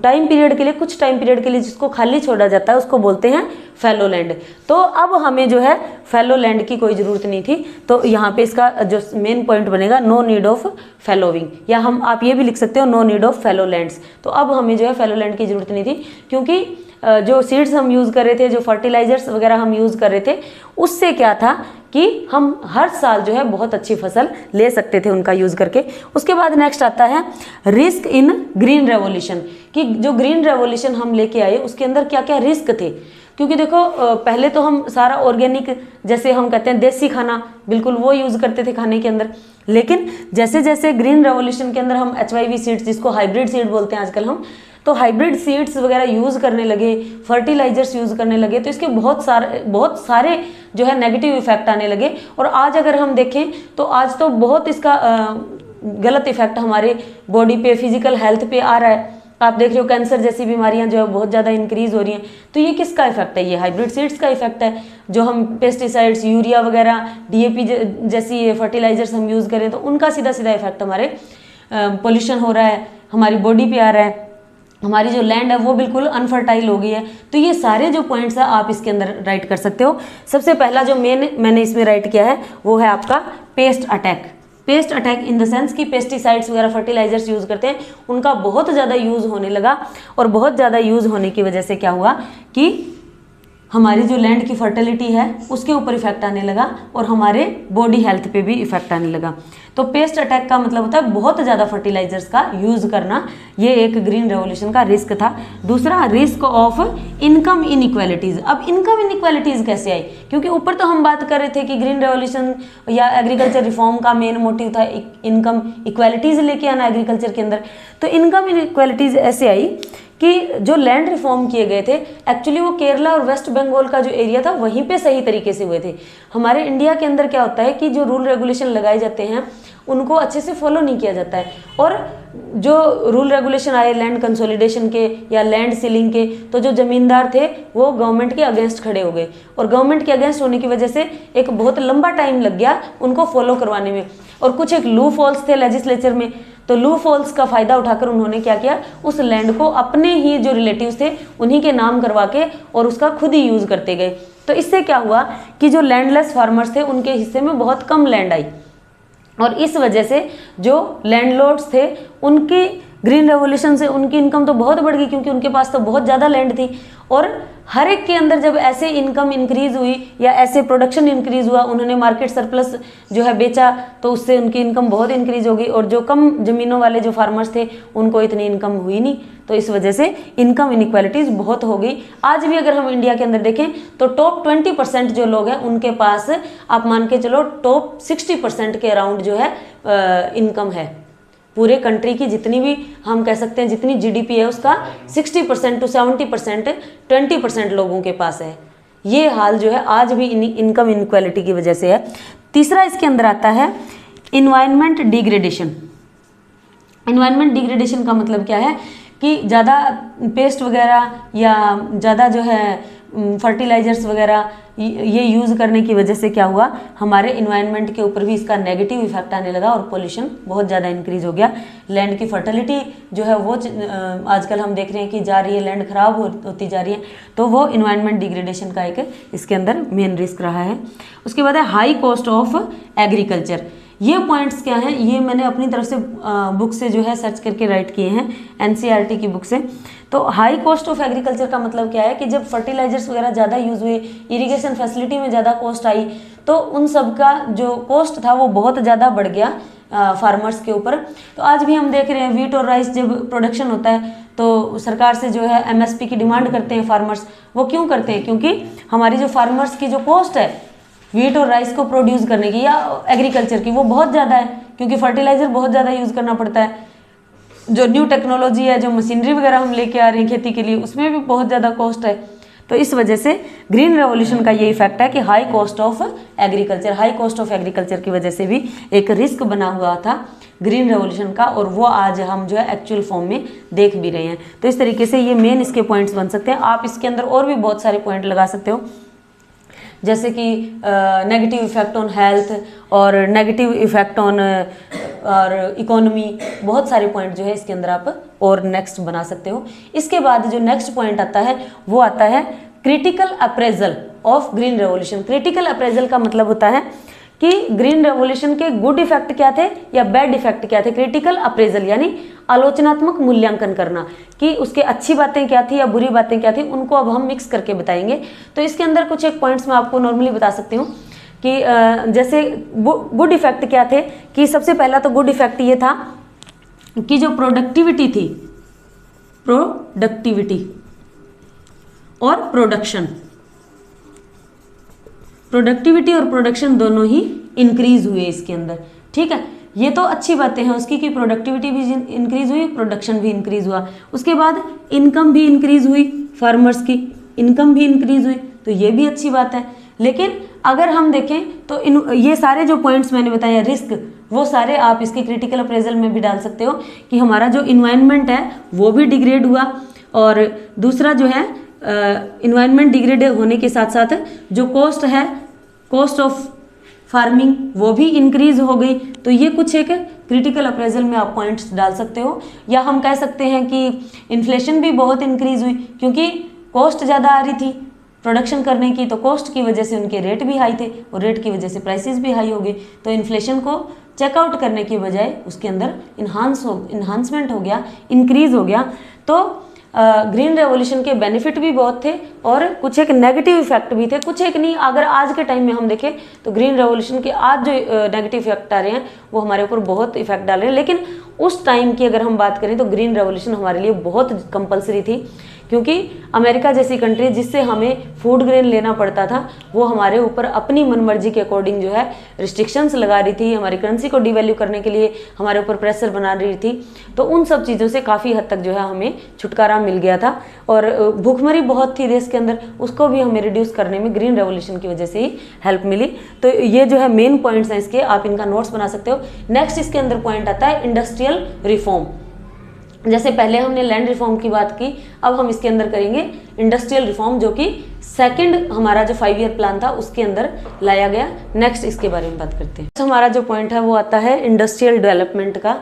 S1: टाइम पीरियड के लिए, कुछ टाइम पीरियड के लिए जिसको खाली छोड़ा जाता है उसको बोलते हैं फैलो लैंड। तो अब हमें जो है फैलो लैंड की कोई ज़रूरत नहीं थी। तो यहाँ पे इसका जो मेन पॉइंट बनेगा नो नीड ऑफ फैलोविंग, या आप ये भी लिख सकते हो no need of fallow lands. तो अब हमें जो है फैलो लैंड की ज़रूरत नहीं थी, क्योंकि जो सीड्स हम यूज़ कर रहे थे, जो फर्टिलाइजर्स वगैरह हम यूज़ कर रहे थे, उससे क्या था कि हम हर साल जो है बहुत अच्छी फसल ले सकते थे उनका यूज़ करके। उसके बाद नेक्स्ट आता है रिस्क इन ग्रीन रेवोल्यूशन, कि जो ग्रीन रेवोल्यूशन हम लेके आए उसके अंदर क्या क्या रिस्क थे। क्योंकि देखो पहले तो हम सारा ऑर्गेनिक, जैसे हम कहते हैं देसी खाना, बिल्कुल वो यूज़ करते थे खाने के अंदर। लेकिन जैसे जैसे ग्रीन रेवोल्यूशन के अंदर हम HYV सीड्स, जिसको हाइब्रिड सीड बोलते हैं आजकल हम, तो हाइब्रिड सीड्स वगैरह यूज़ करने लगे, फर्टिलाइजर्स यूज़ करने लगे, तो इसके बहुत सारे जो है नेगेटिव इफेक्ट आने लगे। और आज अगर हम देखें तो आज तो बहुत इसका गलत इफेक्ट हमारे बॉडी पे, फिजिकल हेल्थ पे आ रहा है। आप देख रहे हो कैंसर जैसी बीमारियां जो है बहुत ज़्यादा इंक्रीज हो रही हैं। तो ये किसका इफेक्ट है? ये हाइब्रिड सीड्स का इफेक्ट है। जो हम पेस्टिसाइड्स, यूरिया वगैरह, डीएपी जैसी फर्टिलाइजर्स हम यूज़ करें तो उनका सीधा सीधा इफेक्ट हमारे पोल्यूशन हो रहा है, हमारी बॉडी पे आ रहा है, हमारी जो लैंड है वो बिल्कुल अनफर्टाइल हो गई है। तो ये सारे जो पॉइंट्स हैं आप इसके अंदर राइट कर सकते हो। सबसे पहला जो मैंने इसमें राइट किया है वो है आपका paste attack. Paste attack in the sense कि पेस्टिसाइड्स वगैरह फर्टिलाइजर्स यूज़ करते हैं, उनका बहुत ज़्यादा यूज़ होने लगा, और बहुत ज़्यादा यूज़ होने की वजह से क्या हुआ कि हमारी जो लैंड की फर्टिलिटी है उसके ऊपर इफेक्ट आने लगा और हमारे बॉडी हेल्थ पे भी इफेक्ट आने लगा। तो पेस्ट अटैक का मतलब होता है बहुत ज़्यादा फर्टिलाइजर्स का यूज़ करना। ये एक ग्रीन रेवोल्यूशन का रिस्क था। दूसरा, रिस्क ऑफ इनकम इनइक्वालिटीज़। अब इनकम इनइक्वालिटीज़ कैसे आई? क्योंकि ऊपर तो हम बात कर रहे थे कि ग्रीन रेवोल्यूशन या एग्रीकल्चर रिफॉर्म का मेन मोटिव था इनकम इक्वालिटीज़ लेके आना एग्रीकल्चर के अंदर। तो इनकम इनइक्वालिटीज़ ऐसे आई कि जो लैंड रिफॉर्म किए गए थे एक्चुअली वो केरला और वेस्ट बंगाल का जो एरिया था वहीं पे सही तरीके से हुए थे। हमारे इंडिया के अंदर क्या होता है कि जो रूल रेगुलेशन लगाए जाते हैं उनको अच्छे से फॉलो नहीं किया जाता है, और जो रूल रेगुलेशन आए लैंड कंसोलिडेशन के या लैंड सीलिंग के, तो जो जमींदार थे वो गवर्नमेंट के अगेंस्ट खड़े हो गए, और गवर्नमेंट के अगेंस्ट होने की वजह से एक बहुत लंबा टाइम लग गया उनको फॉलो करवाने में। और कुछ एक लू फॉल्स थे लेजिस्लेचर में, तो लू फॉल्स का फायदा उठाकर उन्होंने क्या किया, उस लैंड को अपने ही जो रिलेटिव्स थे उन्हीं के नाम करवा के और उसका खुद ही यूज करते गए। तो इससे क्या हुआ कि जो लैंडलेस फार्मर्स थे उनके हिस्से में बहुत कम लैंड आई, और इस वजह से जो लैंडलॉर्ड्स थे उनकी ग्रीन रेवोल्यूशन से उनकी इनकम तो बहुत बढ़ गई, क्योंकि उनके पास तो बहुत ज़्यादा लैंड थी। और हर एक के अंदर जब ऐसे इनकम इंक्रीज हुई या ऐसे प्रोडक्शन इंक्रीज हुआ, उन्होंने मार्केट सरप्लस जो है बेचा, तो उससे उनकी इनकम बहुत इंक्रीज हो गई। और जो कम ज़मीनों वाले जो फार्मर्स थे उनको इतनी इनकम हुई नहीं, तो इस वजह से इनकम इनइक्वालिटीज़ बहुत हो गई। आज भी अगर हम इंडिया के अंदर देखें तो टॉप 20% जो लोग हैं उनके पास आप मान के चलो टॉप 60% के अराउंड जो है इनकम है। पूरे कंट्री की जितनी भी हम कह सकते हैं जितनी जीडीपी है उसका 60% to 70% 20% लोगों के पास है। ये हाल जो है आज भी इनकम इनक्वालिटी की वजह से है। तीसरा इसके अंदर आता है इन्वायरमेंट डिग्रेडेशन। इन्वायरमेंट डिग्रेडेशन का मतलब क्या है कि ज़्यादा पेस्ट वगैरह या ज़्यादा जो है फर्टिलाइजर्स वगैरह ये यूज़ करने की वजह से क्या हुआ, हमारे इन्वायरमेंट के ऊपर भी इसका नेगेटिव इफेक्ट आने लगा और पोल्यूशन बहुत ज़्यादा इंक्रीज हो गया। लैंड की फर्टिलिटी जो है वो आजकल हम देख रहे हैं कि जा रही है, लैंड खराब होती जा रही है, तो वो इन्वायरमेंट डिग्रेडेशन का एक इसके अंदर मेन रिस्क रहा है। उसके बाद है हाई कॉस्ट ऑफ एग्रीकल्चर। ये पॉइंट्स क्या हैं, ये मैंने अपनी तरफ से बुक से जो है सर्च करके राइट किए हैं, एनसीईआरटी की बुक से। तो हाई कॉस्ट ऑफ एग्रीकल्चर का मतलब क्या है कि जब फर्टिलाइजर्स वगैरह ज़्यादा यूज़ हुए, इरिगेशन फैसिलिटी में ज़्यादा कॉस्ट आई, तो उन सब का जो कॉस्ट था वो बहुत ज़्यादा बढ़ गया फार्मर्स के ऊपर। तो आज भी हम देख रहे हैं वीट और राइस जब प्रोडक्शन होता है तो सरकार से जो है एमएसपी की डिमांड करते हैं फार्मर्स। वो क्यों करते हैं? क्योंकि हमारी जो फार्मर्स की जो कॉस्ट है वीट और राइस को प्रोड्यूस करने की या एग्रीकल्चर की वो बहुत ज़्यादा है, क्योंकि फर्टिलाइजर बहुत ज़्यादा यूज़ करना पड़ता है। जो न्यू टेक्नोलॉजी है, जो मशीनरी वगैरह हम लेके आ रहे हैं खेती के लिए, उसमें भी बहुत ज़्यादा कॉस्ट है। तो इस वजह से ग्रीन रेवोल्यूशन का ये इफेक्ट है कि high cost of agriculture, high cost of agriculture की वजह से भी एक रिस्क बना हुआ था ग्रीन रेवोल्यूशन का, और वो आज हम जो है एक्चुअल फॉर्म में देख भी रहे हैं। तो इस तरीके से ये मेन इसके पॉइंट्स बन सकते हैं। आप इसके अंदर और भी बहुत सारे पॉइंट लगा सकते हो, जैसे कि नेगेटिव इफेक्ट ऑन हेल्थ और नेगेटिव इफेक्ट ऑन और इकोनॉमी, बहुत सारे पॉइंट जो है इसके अंदर आप और नेक्स्ट बना सकते हो। इसके बाद जो नेक्स्ट पॉइंट आता है वो आता है critical appraisal of green revolution. Critical appraisal का मतलब होता है कि ग्रीन रेवोल्यूशन के गुड इफेक्ट क्या थे या बैड इफेक्ट क्या थे। क्रिटिकल अप्रेजल यानी आलोचनात्मक मूल्यांकन करना कि उसके अच्छी बातें क्या थी या बुरी बातें क्या थी, उनको अब हम मिक्स करके बताएंगे। तो इसके अंदर कुछ एक पॉइंट्स मैं आपको नॉर्मली बता सकती हूँ कि जैसे गुड इफेक्ट क्या थे, कि सबसे पहला तो गुड इफेक्ट ये था कि जो प्रोडक्टिविटी थी, प्रोडक्टिविटी और प्रोडक्शन, प्रोडक्टिविटी और प्रोडक्शन दोनों ही इंक्रीज हुए इसके अंदर। ठीक है, ये तो अच्छी बातें हैं उसकी कि प्रोडक्टिविटी भी इंक्रीज हुई, प्रोडक्शन भी इंक्रीज हुआ। उसके बाद इनकम भी इंक्रीज हुई, फार्मर्स की इनकम भी इंक्रीज हुई, तो ये भी अच्छी बात है। लेकिन अगर हम देखें तो ये सारे जो पॉइंट्स मैंने बताया, रिस्क, वो सारे आप इसकी क्रिटिकल अप्रेजल में भी डाल सकते हो कि हमारा जो इन्वायरमेंट है वो भी डिग्रेड हुआ, और दूसरा जो है इन्वायरमेंट डिग्रेड होने के साथ साथ जो कॉस्ट है, कॉस्ट ऑफ फार्मिंग, वो भी इंक्रीज हो गई। तो ये कुछ एक क्रिटिकल अप्रेजल में आप पॉइंट्स डाल सकते हो। या हम कह सकते हैं कि इन्फ्लेशन भी बहुत इंक्रीज हुई, क्योंकि कॉस्ट ज़्यादा आ रही थी प्रोडक्शन करने की, तो कॉस्ट की वजह से उनके रेट भी हाई थे और रेट की वजह से प्राइसेस भी हाई हो गए। तो इन्फ्लेशन को चेकआउट करने की बजाय उसके अंदर इन्हांसमेंट हो गया, इंक्रीज हो गया। तो ग्रीन रेवोल्यूशन के बेनिफिट भी बहुत थे और कुछ एक नेगेटिव इफेक्ट भी थे, कुछ एक नहीं। अगर आज के टाइम में हम देखें तो ग्रीन रेवोल्यूशन के आज जो नेगेटिव इफेक्ट आ रहे हैं वो हमारे ऊपर बहुत इफेक्ट डाल रहे हैं, लेकिन उस टाइम की अगर हम बात करें तो ग्रीन रेवोल्यूशन हमारे लिए बहुत कंपलसरी थी, क्योंकि अमेरिका जैसी कंट्री जिससे हमें फूड ग्रेन लेना पड़ता था, वो हमारे ऊपर अपनी मनमर्जी के अकॉर्डिंग जो है रिस्ट्रिक्शंस लगा रही थी, हमारी करेंसी को डिवैल्यू करने के लिए हमारे ऊपर प्रेशर बना रही थी। तो उन सब चीज़ों से काफ़ी हद तक जो है हमें छुटकारा मिल गया था, और भूखमरी बहुत थी देश के अंदर, उसको भी हमें रिड्यूस करने में ग्रीन रेवोल्यूशन की वजह से ही हेल्प मिली। तो ये जो है मेन पॉइंट्स हैं इसके, आप इनका नोट्स बना सकते हो। नेक्स्ट इसके अंदर पॉइंट आता है इंडस्ट्रियल रिफॉर्म। जैसे पहले हमने लैंड रिफॉर्म की बात की, अब हम इसके अंदर करेंगे इंडस्ट्रियल रिफॉर्म, जो कि सेकंड हमारा जो 5 ईयर प्लान था उसके अंदर लाया गया। नेक्स्ट इसके बारे में बात करते हैं। हमारा जो पॉइंट है वो आता है इंडस्ट्रियल डेवलपमेंट का,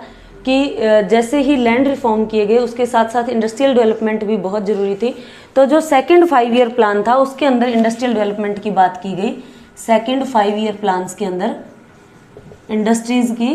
S1: कि जैसे ही लैंड रिफॉर्म किए गए उसके साथ साथ इंडस्ट्रियल डेवलपमेंट भी बहुत ज़रूरी थी। तो जो सेकंड 5 ईयर प्लान था उसके अंदर इंडस्ट्रियल डेवलपमेंट की बात की गई। सेकंड 5 ईयर प्लान्स के अंदर इंडस्ट्रीज़ की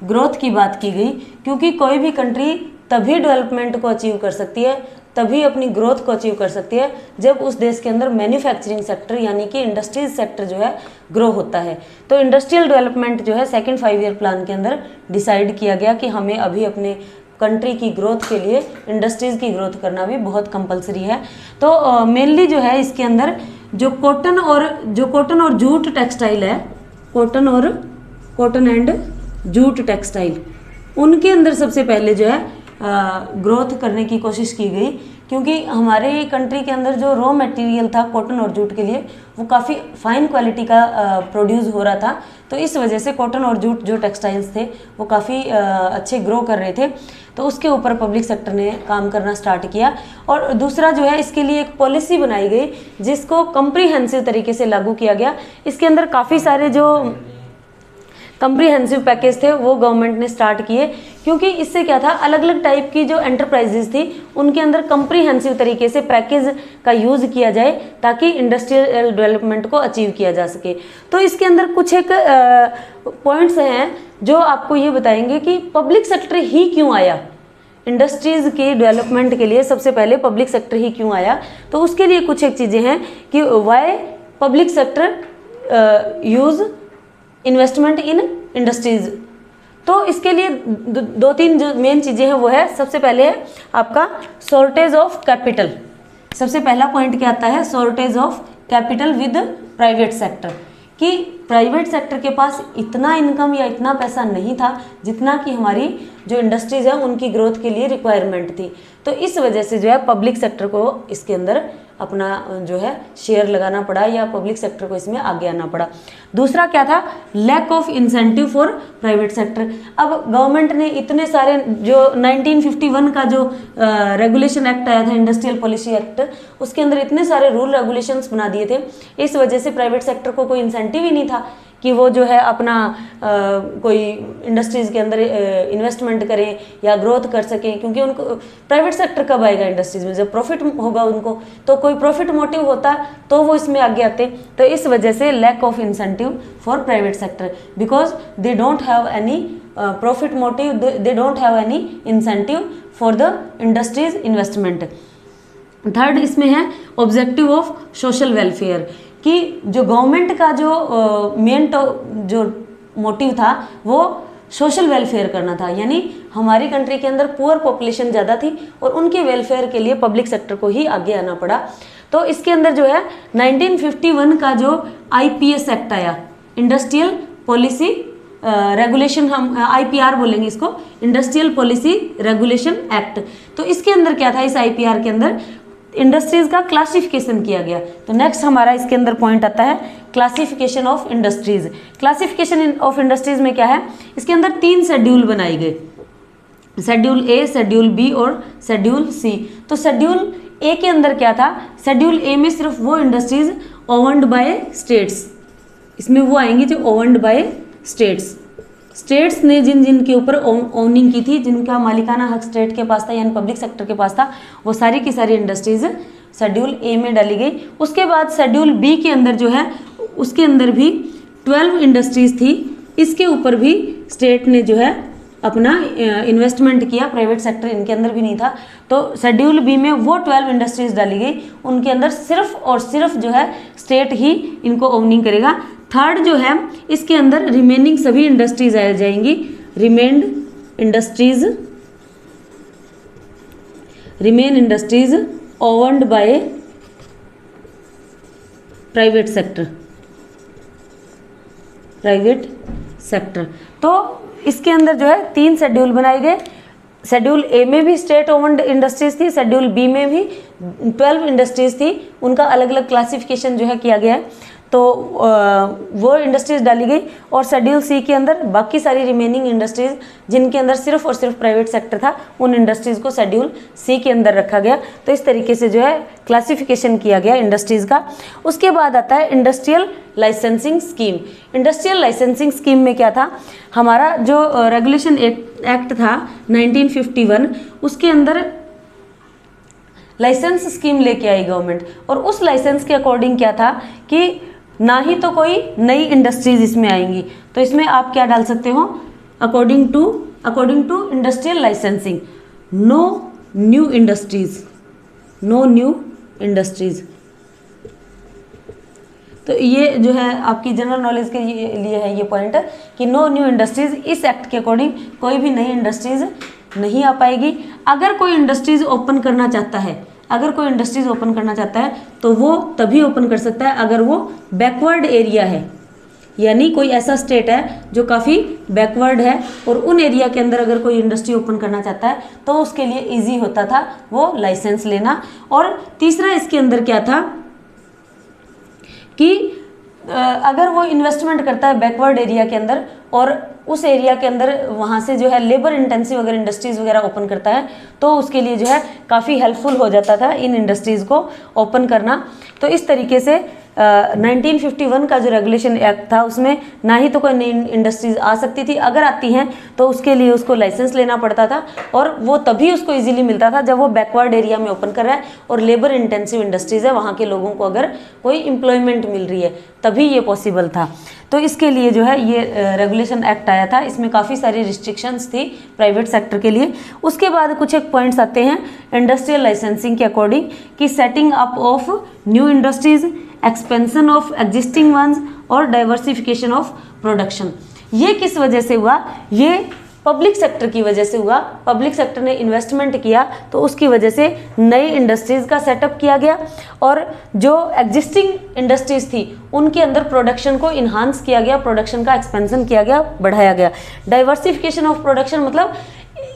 S1: ग्रोथ की बात की गई, क्योंकि कोई भी कंट्री तभी डेवलपमेंट को अचीव कर सकती है, तभी अपनी ग्रोथ को अचीव कर सकती है जब उस देश के अंदर मैन्युफैक्चरिंग सेक्टर यानी कि इंडस्ट्रीज सेक्टर जो है ग्रो होता है। तो इंडस्ट्रियल डेवलपमेंट जो है सेकंड 5 ईयर प्लान के अंदर डिसाइड किया गया कि हमें अभी अपने कंट्री की ग्रोथ के लिए इंडस्ट्रीज़ की ग्रोथ करना भी बहुत कंपलसरी है। तो मेनली जो है इसके अंदर जो कॉटन और जूट टेक्सटाइल है, कॉटन एंड जूट टेक्सटाइल, उनके अंदर सबसे पहले जो है ग्रोथ करने की कोशिश की गई, क्योंकि हमारे कंट्री के अंदर जो रॉ मटेरियल था कॉटन और जूट के लिए वो काफ़ी फाइन क्वालिटी का प्रोड्यूस हो रहा था। तो इस वजह से कॉटन और जूट जो टेक्सटाइल्स थे वो काफ़ी अच्छे ग्रो कर रहे थे। तो उसके ऊपर पब्लिक सेक्टर ने काम करना स्टार्ट किया। और दूसरा जो है इसके लिए एक पॉलिसी बनाई गई जिसको कम्प्रीहेंसिव तरीके से लागू किया गया। इसके अंदर काफ़ी सारे जो कम्प्रीहेंसिव पैकेज थे वो गवर्नमेंट ने स्टार्ट किए, क्योंकि इससे क्या था, अलग अलग टाइप की जो एंटरप्राइजेज थी उनके अंदर कम्प्रीहेंसिव तरीके से पैकेज का यूज़ किया जाए ताकि इंडस्ट्रियल डेवलपमेंट को अचीव किया जा सके। तो इसके अंदर कुछ एक पॉइंट्स हैं जो आपको ये बताएंगे कि पब्लिक सेक्टर ही क्यों आया, इंडस्ट्रीज़ के डेवलपमेंट के लिए सबसे पहले पब्लिक सेक्टर ही क्यों आया। तो उसके लिए कुछ एक चीज़ें हैं कि why public sector use investment in industries. तो इसके लिए दो तीन जो मेन चीज़ें हैं वो है, सबसे पहले है आपका शॉर्टेज ऑफ कैपिटल। सबसे पहला पॉइंट क्या आता है, shortage of capital with private sector, कि प्राइवेट सेक्टर के पास इतना इनकम या इतना पैसा नहीं था जितना कि हमारी जो इंडस्ट्रीज है उनकी ग्रोथ के लिए रिक्वायरमेंट थी। तो इस वजह से जो है पब्लिक सेक्टर को इसके अंदर अपना जो है शेयर लगाना पड़ा या पब्लिक सेक्टर को इसमें आगे आना पड़ा। दूसरा क्या था, lack of incentive for private sector. अब गवर्नमेंट ने इतने सारे जो 1951 का जो रेगुलेशन एक्ट आया था, इंडस्ट्रियल पॉलिसी एक्ट, उसके अंदर इतने सारे रूल रेगुलेशंस बना दिए थे। इस वजह से प्राइवेट सेक्टर को कोई इंसेंटिव ही नहीं था कि वो जो है अपना कोई इंडस्ट्रीज़ के अंदर इन्वेस्टमेंट करें या ग्रोथ कर सकें, क्योंकि उनको प्राइवेट सेक्टर कब आएगा इंडस्ट्रीज़ में, जब प्रॉफिट होगा उनको। तो कोई प्रॉफिट मोटिव होता तो वो इसमें आगे आते। तो इस वजह से lack of incentive for private sector, because they don't have any profit motive, they don't have any incentive for the industries investment. Third इसमें है ऑब्जेक्टिव ऑफ सोशल वेलफेयर, कि जो गवर्नमेंट का जो मेन जो मोटिव था वो सोशल वेलफेयर करना था, यानी हमारी कंट्री के अंदर पुअर पॉपुलेशन ज़्यादा थी और उनके वेलफेयर के लिए पब्लिक सेक्टर को ही आगे आना पड़ा। तो इसके अंदर जो है 1951 का जो IPS एक्ट आया, इंडस्ट्रियल पॉलिसी रेगुलेशन, हम IPR बोलेंगे इसको, इंडस्ट्रियल पॉलिसी रेगुलेशन एक्ट। तो इसके अंदर क्या था, इस IPR के अंदर इंडस्ट्रीज का क्लासिफिकेशन किया गया। तो नेक्स्ट हमारा इसके अंदर पॉइंट आता है classification of industries. Classification of industries में क्या है, इसके अंदर 3 शेड्यूल बनाए गए, शेड्यूल ए, शेड्यूल बी और शेड्यूल सी। तो शेड्यूल ए के अंदर क्या था, शेड्यूल ए में सिर्फ वो इंडस्ट्रीज ओन्ड बाय स्टेट्स, इसमें वो आएंगी जो ओन्ड बाय स्टेट्स, स्टेट्स ने जिन जिन के ऊपर ओनिंग की थी, जिनका मालिकाना हक स्टेट के पास था यानी पब्लिक सेक्टर के पास था, वो सारी की सारी इंडस्ट्रीज शेड्यूल ए में डाली गई। उसके बाद शेड्यूल बी के अंदर जो है उसके अंदर भी 12 इंडस्ट्रीज थी, इसके ऊपर भी स्टेट ने जो है अपना इन्वेस्टमेंट किया, प्राइवेट सेक्टर इनके अंदर भी नहीं था। तो शेड्यूल बी में वो 12 इंडस्ट्रीज डाली गई, उनके अंदर सिर्फ और सिर्फ जो है स्टेट ही इनको ओनिंग करेगा। थर्ड जो है इसके अंदर रिमेनिंग सभी इंडस्ट्रीज आ जाएंगी, remain industries owned by private sector. तो इसके अंदर जो है 3 शेड्यूल बनाए गए, शेड्यूल ए में भी स्टेट ओन्ड इंडस्ट्रीज थी, शेड्यूल बी में भी 12 इंडस्ट्रीज थी, उनका अलग अलग क्लासिफिकेशन जो है किया गया है। तो वो इंडस्ट्रीज डाली गई और शेड्यूल सी के अंदर बाकी सारी रिमेनिंग इंडस्ट्रीज जिनके अंदर सिर्फ और सिर्फ प्राइवेट सेक्टर था, उन इंडस्ट्रीज को शेड्यूल सी के अंदर रखा गया। तो इस तरीके से जो है क्लासिफिकेशन किया गया इंडस्ट्रीज का। उसके बाद आता है industrial licensing scheme. Industrial licensing scheme में क्या था, हमारा जो रेगुलेशन एक्ट था 1951, उसके अंदर लाइसेंस स्कीम लेके आई गवर्नमेंट, और उस लाइसेंस के अकॉर्डिंग क्या था कि ना ही तो कोई नई इंडस्ट्रीज इसमें आएंगी। तो इसमें आप क्या डाल सकते हो, according to industrial licensing no new industries. तो ये जो है आपकी जनरल नॉलेज के लिए है ये पॉइंट कि नो न्यू इंडस्ट्रीज, इस एक्ट के अकॉर्डिंग कोई भी नई इंडस्ट्रीज नहीं आ पाएगी। अगर कोई इंडस्ट्रीज ओपन करना चाहता है, तो वो तभी ओपन कर सकता है अगर वो बैकवर्ड एरिया है, यानी कोई ऐसा स्टेट है जो काफ़ी बैकवर्ड है और उन एरिया के अंदर अगर कोई इंडस्ट्री ओपन करना चाहता है तो उसके लिए इजी होता था वो लाइसेंस लेना। और तीसरा इसके अंदर क्या था कि अगर वो इन्वेस्टमेंट करता है बैकवर्ड एरिया के अंदर और उस एरिया के अंदर वहाँ से जो है लेबर इंटेंसिव अगर इंडस्ट्रीज़ वगैरह ओपन करता है, तो उसके लिए जो है काफ़ी हेल्पफुल हो जाता था इन इंडस्ट्रीज़ को ओपन करना। तो इस तरीके से 1951 का जो रेगुलेशन एक्ट था उसमें ना ही तो कोई नई इंडस्ट्रीज आ सकती थी, अगर आती हैं तो उसके लिए उसको लाइसेंस लेना पड़ता था, और वो तभी उसको इजीली मिलता था जब वो बैकवर्ड एरिया में ओपन कर रहा है और लेबर इंटेंसिव इंडस्ट्रीज़ है, वहाँ के लोगों को अगर कोई एम्प्लॉयमेंट मिल रही है तभी ये पॉसिबल था। तो इसके लिए जो है ये रेगुलेशन एक्ट आया था, इसमें काफ़ी सारी रिस्ट्रिक्शंस थी प्राइवेट सेक्टर के लिए। उसके बाद कुछ एक पॉइंट्स आते हैं इंडस्ट्रियल लाइसेंसिंग के अकॉर्डिंग कि setting up of new industries, expansion of existing ones और डाइवर्सिफिकेशन ऑफ प्रोडक्शन। ये किस वजह से हुआ? ये पब्लिक सेक्टर की वजह से हुआ। पब्लिक सेक्टर ने इन्वेस्टमेंट किया तो उसकी वजह से नई इंडस्ट्रीज़ का सेटअप किया गया, और जो एग्जिस्टिंग इंडस्ट्रीज़ थी उनके अंदर प्रोडक्शन को इन्हांस किया गया, प्रोडक्शन का एक्सपेंशन किया गया, बढ़ाया गया। डाइवर्सिफिकेशन ऑफ प्रोडक्शन मतलब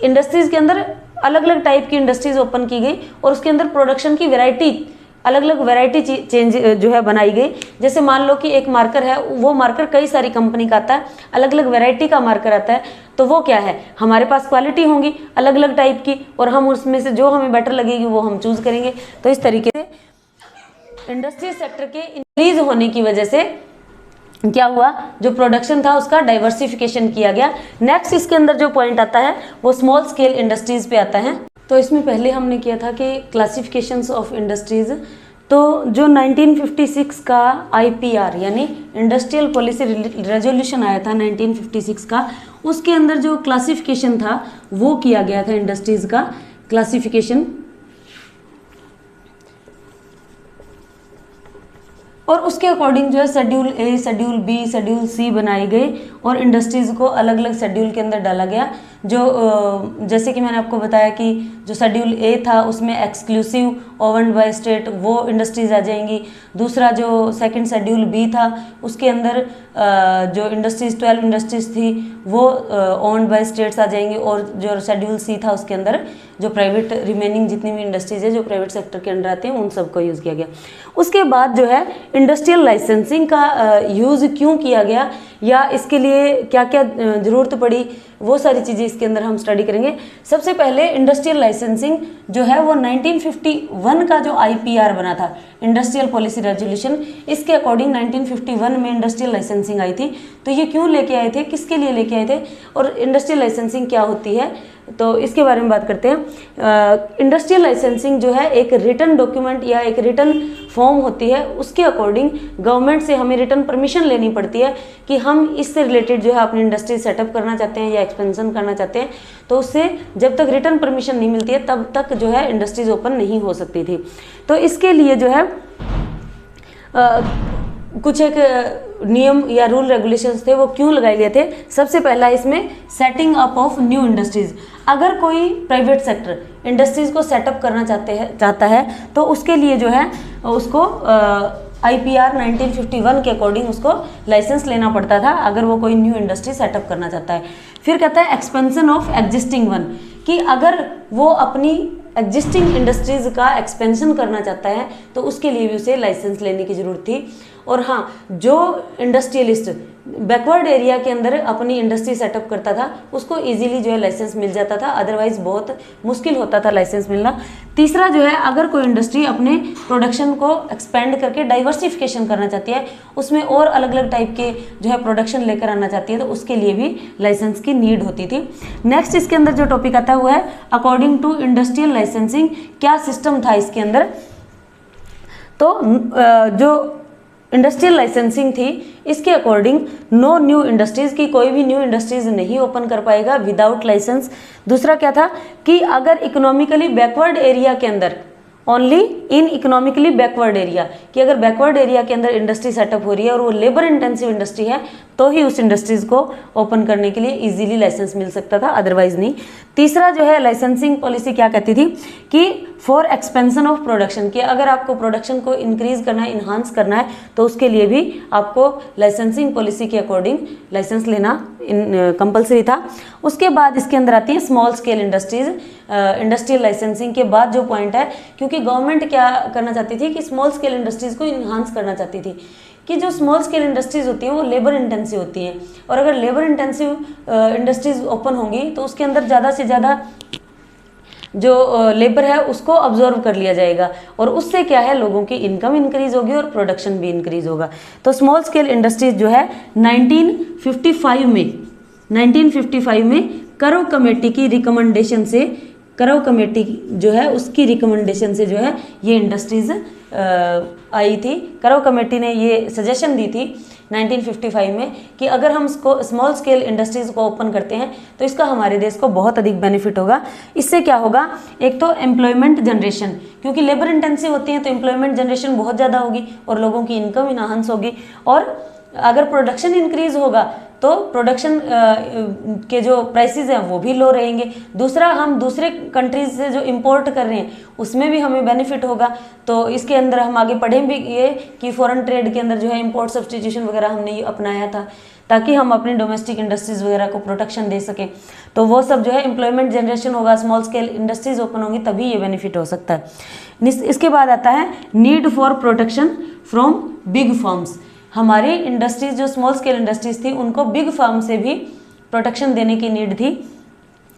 S1: इंडस्ट्रीज़ के अंदर अलग अलग टाइप की इंडस्ट्रीज़ ओपन की गई और उसके अंदर प्रोडक्शन की वेराइटी, अलग अलग वैरायटी चेंज जो है बनाई गई। जैसे मान लो कि एक मार्कर है, वो मार्कर कई सारी कंपनी का आता है, अलग अलग वैरायटी का मार्कर आता है, तो वो क्या है, हमारे पास क्वालिटी होंगी अलग अलग टाइप की और हम उसमें से जो हमें बेटर लगेगी वो हम चूज करेंगे। तो इस तरीके से इंडस्ट्री सेक्टर के इंक्रीज होने की वजह से क्या हुआ, जो प्रोडक्शन था उसका डाइवर्सिफिकेशन किया गया। नेक्स्ट इसके अंदर जो पॉइंट आता है वो स्मॉल स्केल इंडस्ट्रीज पे आता है। तो इसमें पहले हमने किया था कि क्लासिफिकेशंस ऑफ इंडस्ट्रीज़, तो जो 1956 का IPR यानी इंडस्ट्रियल पॉलिसी रेजोल्यूशन आया था 1956 का, उसके अंदर जो क्लासिफिकेशन था वो किया गया था इंडस्ट्रीज़ का क्लासिफिकेशन। और उसके अकॉर्डिंग जो है शेड्यूल ए, शेड्यूल बी, शेड्यूल सी बनाए गए और इंडस्ट्रीज़ को अलग अलग शेड्यूल के अंदर डाला गया। जो जैसे कि मैंने आपको बताया कि जो शेड्यूल ए था उसमें एक्सक्लूसिव ओवर्न बाय स्टेट वो इंडस्ट्रीज़ आ जाएंगी। दूसरा जो सेकंड शेड्यूल बी था उसके अंदर जो इंडस्ट्रीज़ 12 इंडस्ट्रीज़ थी वो ओवन बाय स्टेट्स आ जाएंगी। और जो शेड्यूल सी था उसके अंदर जो प्राइवेट रिमेनिंग जितनी भी इंडस्ट्रीज़ है जो प्राइवेट सेक्टर के अंडर आते हैं उन सबको यूज़ किया गया। उसके बाद जो है इंडस्ट्रियल लाइसेंसिंग का यूज़ क्यों किया गया या इसके लिए क्या क्या ज़रूरत पड़ी, वो सारी चीज़ें इसके अंदर हम स्टडी करेंगे। सबसे पहले इंडस्ट्रियल लाइसेंसिंग जो है वो 1951 का जो IPR बना था, इंडस्ट्रियल पॉलिसी रेजोल्यूशन, इसके अकॉर्डिंग 1951 में इंडस्ट्रियल लाइसेंसिंग आई थी। तो ये क्यों लेके आए थे, किसके लिए लेके आए थे और इंडस्ट्रियल लाइसेंसिंग क्या होती है, तो इसके बारे में बात करते हैं। इंडस्ट्रियल लाइसेंसिंग जो है एक रिटन डॉक्यूमेंट या एक रिटन फॉर्म होती है, उसके अकॉर्डिंग गवर्नमेंट से हमें रिटन परमिशन लेनी पड़ती है कि हम इससे रिलेटेड जो है अपनी इंडस्ट्री सेटअप करना चाहते हैं या एक्सपेंशन करना चाहते हैं। तो उससे जब तक रिटन परमिशन नहीं मिलती है तब तक जो है इंडस्ट्रीज ओपन नहीं हो सकती थी। तो इसके लिए जो है कुछ एक नियम या रूल रेगुलेशंस थे, वो क्यों लगाए गए थे। सबसे पहला इसमें setting up of new industries. अगर कोई प्राइवेट सेक्टर इंडस्ट्रीज को सेटअप करना चाहता है तो उसके लिए जो है उसको IPR 1951 के अकॉर्डिंग उसको लाइसेंस लेना पड़ता था अगर वो कोई न्यू इंडस्ट्री सेटअप करना चाहता है। फिर कहता है एक्सपेंशन ऑफ एग्जिस्टिंग वन, कि अगर वो अपनी एग्जिस्टिंग इंडस्ट्रीज का एक्सपेंशन करना चाहता है तो उसके लिए भी उसे लाइसेंस लेने की ज़रूरत थी। और हाँ, जो इंडस्ट्रियलिस्ट बैकवर्ड एरिया के अंदर अपनी इंडस्ट्री सेटअप करता था उसको इजीली जो है लाइसेंस मिल जाता था, अदरवाइज बहुत मुश्किल होता था लाइसेंस मिलना। तीसरा जो है, अगर कोई इंडस्ट्री अपने प्रोडक्शन को एक्सपेंड करके डाइवर्सिफिकेशन करना चाहती है, उसमें और अलग अलग टाइप के जो है प्रोडक्शन लेकर आना चाहती है, तो उसके लिए भी लाइसेंस की नीड होती थी। नेक्स्ट इसके अंदर जो टॉपिक आता है वो है अकॉर्डिंग टू इंडस्ट्रियल लाइसेंसिंग, क्या सिस्टम था इसके अंदर। तो जो इंडस्ट्रियल लाइसेंसिंग थी इसके अकॉर्डिंग नो न्यू इंडस्ट्रीज, की कोई भी न्यू इंडस्ट्रीज नहीं ओपन कर पाएगा विदाउट लाइसेंस। दूसरा क्या था कि अगर इकोनॉमिकली बैकवर्ड एरिया के अंदर, only in economically backward area, कि अगर बैकवर्ड एरिया के अंदर इंडस्ट्री सेटअप हो रही है और वो लेबर इंटेंसिव इंडस्ट्री है तो ही उस इंडस्ट्रीज को ओपन करने के लिए इजीली लाइसेंस मिल सकता था, अदरवाइज नहीं। तीसरा जो है लाइसेंसिंग पॉलिसी क्या कहती थी कि फॉर एक्सपेंशन ऑफ प्रोडक्शन, कि अगर आपको प्रोडक्शन को इंक्रीज करना है, इन्हांस करना है, तो उसके लिए भी आपको लाइसेंसिंग पॉलिसी के अकॉर्डिंग लाइसेंस लेना कंपलसरी था। उसके बाद इसके अंदर आती है small scale industries. Industrial licensing के बाद जो पॉइंट है, क्योंकि गवर्नमेंट क्या करना चाहती थी कि स्मॉल स्केल इंडस्ट्रीज को इन्हांस करना चाहती थी, कि जो स्मॉल स्केल इंडस्ट्रीज होती हैं वो लेबर इंटेंसिव होती हैं, और अगर लेबर इंटेंसिव इंडस्ट्रीज ओपन होंगी तो उसके अंदर ज़्यादा से ज़्यादा जो लेबर है उसको ऑब्जर्व कर लिया जाएगा, और उससे क्या है, लोगों की इनकम इंक्रीज होगी और प्रोडक्शन भी इंक्रीज होगा। तो स्मॉल स्केल इंडस्ट्रीज जो है 1955 में करव कमेटी की रिकमेंडेशन से, करव कमेटी जो है उसकी रिकमेंडेशन से जो है ये इंडस्ट्रीज आई थी। करव कमेटी ने ये सजेशन दी थी 1955 में कि अगर हम स्मॉल स्केल इंडस्ट्रीज को ओपन करते हैं तो इसका हमारे देश को बहुत अधिक बेनिफिट होगा। इससे क्या होगा, एक तो एम्प्लॉयमेंट जनरेशन, क्योंकि लेबर इंटेंसिव होती हैं तो एम्प्लॉयमेंट जनरेशन बहुत ज़्यादा होगी और लोगों की इनकम इनहांस होगी, और अगर प्रोडक्शन इंक्रीज होगा तो प्रोडक्शन के जो प्राइसेस हैं वो भी लो रहेंगे। दूसरा, हम दूसरे कंट्रीज से जो इंपोर्ट कर रहे हैं उसमें भी हमें बेनिफिट होगा। तो इसके अंदर हम आगे पढ़ें भी ये कि फॉरेन ट्रेड के अंदर जो है इंपोर्ट सब्सटीट्यूशन वगैरह हमने अपनाया था ताकि हम अपनी डोमेस्टिक इंडस्ट्रीज वगैरह को प्रोटेक्शन दे सकें। तो वो सब जो है एम्प्लॉयमेंट जनरेशन होगा, स्मॉल स्केल इंडस्ट्रीज ओपन होंगी तभी ये बेनिफिट हो सकता है। इसके बाद आता है need for protection from big firms. हमारी इंडस्ट्रीज जो स्मॉल स्केल इंडस्ट्रीज थी उनको बिग फार्म से भी प्रोटेक्शन देने की नीड थी,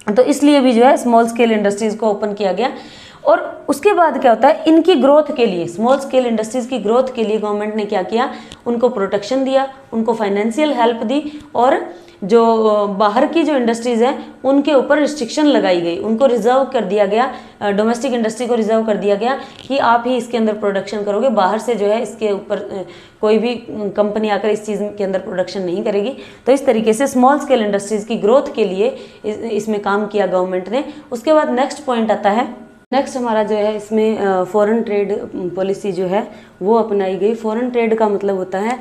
S1: तो इसलिए भी जो है स्मॉल स्केल इंडस्ट्रीज को ओपन किया गया। और उसके बाद क्या होता है, इनकी ग्रोथ के लिए, स्मॉल स्केल इंडस्ट्रीज की ग्रोथ के लिए गवर्नमेंट ने क्या किया, उनको प्रोटेक्शन दिया, उनको फाइनेंशियल हेल्प दी, और जो बाहर की जो इंडस्ट्रीज हैं उनके ऊपर रिस्ट्रिक्शन लगाई गई, उनको रिजर्व कर दिया गया, डोमेस्टिक इंडस्ट्री को रिजर्व कर दिया गया कि आप ही इसके अंदर प्रोडक्शन करोगे, बाहर से जो है इसके ऊपर कोई भी कंपनी आकर इस चीज़ के अंदर प्रोडक्शन नहीं करेगी। तो इस तरीके से स्मॉल स्केल इंडस्ट्रीज की ग्रोथ के लिए इसमें काम किया गवर्नमेंट ने। उसके बाद नेक्स्ट पॉइंट आता है नेक्स्ट हमारा जो है इसमें फॉरेन ट्रेड पॉलिसी जो है वो अपनाई गई। फॉरेन ट्रेड का मतलब होता है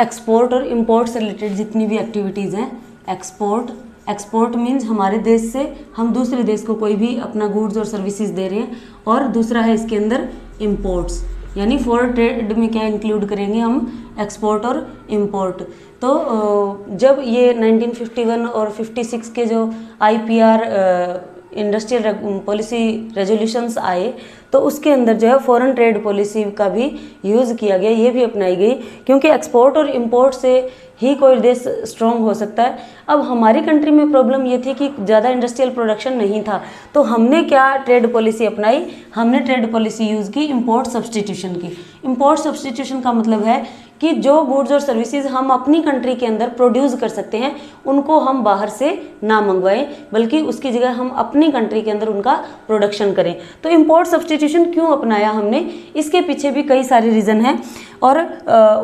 S1: एक्सपोर्ट और इंपोर्ट से रिलेटेड जितनी भी एक्टिविटीज़ हैं। एक्सपोर्ट मीन्स हमारे देश से हम दूसरे देश को कोई भी अपना गुड्स और सर्विसेज दे रहे हैं, और दूसरा है इसके अंदर इंपोर्ट्स, यानी फॉरेन ट्रेड में क्या इंक्लूड करेंगे हम, एक्सपोर्ट और इंपोर्ट। तो जब ये 1951 और 56 के जो IPR इंडस्ट्रियल पॉलिसी रेजोल्यूशंस आए, तो उसके अंदर जो है फॉरेन ट्रेड पॉलिसी का भी यूज़ किया गया, ये भी अपनाई गई, क्योंकि एक्सपोर्ट और इंपोर्ट से ही कोई देश स्ट्रॉन्ग हो सकता है। अब हमारी कंट्री में प्रॉब्लम ये थी कि ज़्यादा इंडस्ट्रियल प्रोडक्शन नहीं था, तो हमने क्या ट्रेड पॉलिसी अपनाई, हमने ट्रेड पॉलिसी यूज़ की इंपोर्ट सब्सटीट्यूशन की। इंपोर्ट सब्सटीट्यूशन का मतलब है कि जो गुड्स और सर्विसेज हम अपनी कंट्री के अंदर प्रोड्यूस कर सकते हैं उनको हम बाहर से ना मंगवाएं, बल्कि उसकी जगह हम अपनी कंट्री के अंदर उनका प्रोडक्शन करें। तो इंपोर्ट सब्सटीट्यूशन क्यों अपनाया हमने, इसके पीछे भी कई सारे रीज़न हैं और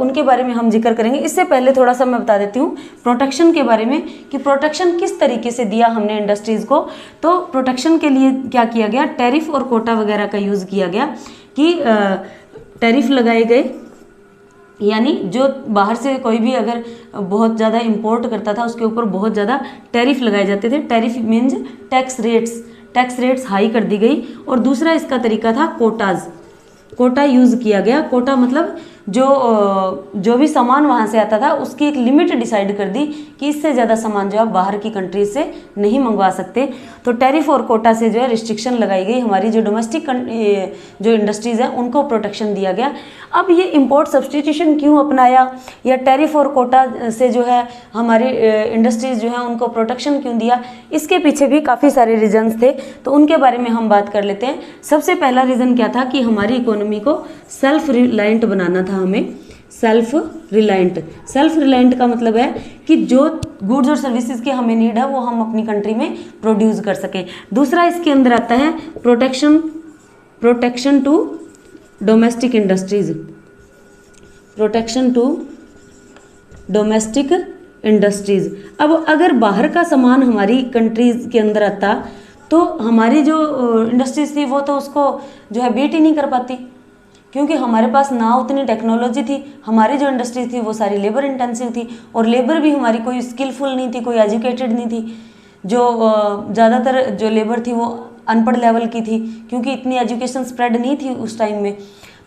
S1: उनके बारे में हम जिक्र करेंगे। इससे पहले थोड़ा सा मैं बता देती हूँ प्रोटेक्शन के बारे में कि प्रोटेक्शन किस तरीके से दिया हमने इंडस्ट्रीज़ को। तो प्रोटेक्शन के लिए क्या किया गया, टैरिफ और कोटा वगैरह का यूज़ किया गया कि टैरिफ लगाए गए, यानी जो बाहर से कोई भी अगर बहुत ज़्यादा इंपोर्ट करता था उसके ऊपर बहुत ज़्यादा टैरिफ लगाए जाते थे। Tariff means tax rates high कर दी गई। और दूसरा इसका तरीका था कोटा यूज़ किया गया। कोटा मतलब जो भी सामान वहाँ से आता था उसकी एक लिमिट डिसाइड कर दी कि इससे ज़्यादा सामान जो आप बाहर की कंट्री से नहीं मंगवा सकते। तो टैरिफ और कोटा से जो है रिस्ट्रिक्शन लगाई गई, हमारी जो डोमेस्टिक जो इंडस्ट्रीज़ हैं उनको प्रोटेक्शन दिया गया। अब ये इंपोर्ट सब्सटीट्यूशन क्यों अपनाया या टैरिफ और कोटा से जो है हमारी इंडस्ट्रीज़ जो हैं उनको प्रोटेक्शन क्यों दिया, इसके पीछे भी काफ़ी सारे रीजन्स थे, तो उनके बारे में हम बात कर लेते हैं। सबसे पहला रीज़न क्या था कि हमारी इकोनॉमी को सेल्फ रिलायंट बनाना था हमें। सेल्फ रिलायंट का मतलब है कि जो गुड्स और सर्विसेज की हमें नीड है वो हम अपनी कंट्री में प्रोड्यूस कर सकें। दूसरा इसके अंदर आता है प्रोटेक्शन टू डोमेस्टिक इंडस्ट्रीज। अब अगर बाहर का सामान हमारी कंट्रीज के अंदर आता तो हमारी जो इंडस्ट्रीज थी वो तो उसको जो है बीट ही नहीं कर पाती, क्योंकि हमारे पास ना उतनी टेक्नोलॉजी थी। हमारी जो इंडस्ट्री थी वो सारी लेबर इंटेंसिव थी, और लेबर भी हमारी कोई स्किलफुल नहीं थी, कोई एजुकेटेड नहीं थी। जो ज़्यादातर जो लेबर थी वो अनपढ़ लेवल की थी, क्योंकि इतनी एजुकेशन स्प्रेड नहीं थी उस टाइम में।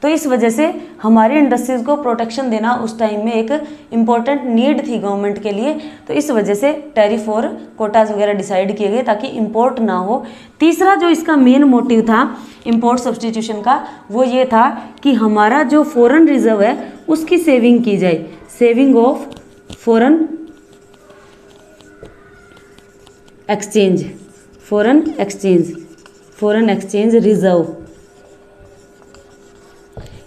S1: तो इस वजह से हमारे इंडस्ट्रीज़ को प्रोटेक्शन देना उस टाइम में एक इम्पॉर्टेंट नीड थी गवर्नमेंट के लिए। तो इस वजह से टैरिफ और कोटाज वगैरह डिसाइड किए गए ताकि इंपोर्ट ना हो। तीसरा जो इसका मेन मोटिव था इंपोर्ट सब्सटीट्यूशन का, वो ये था कि हमारा जो फॉरेन रिजर्व है उसकी सेविंग की जाए, saving of foreign exchange reserve,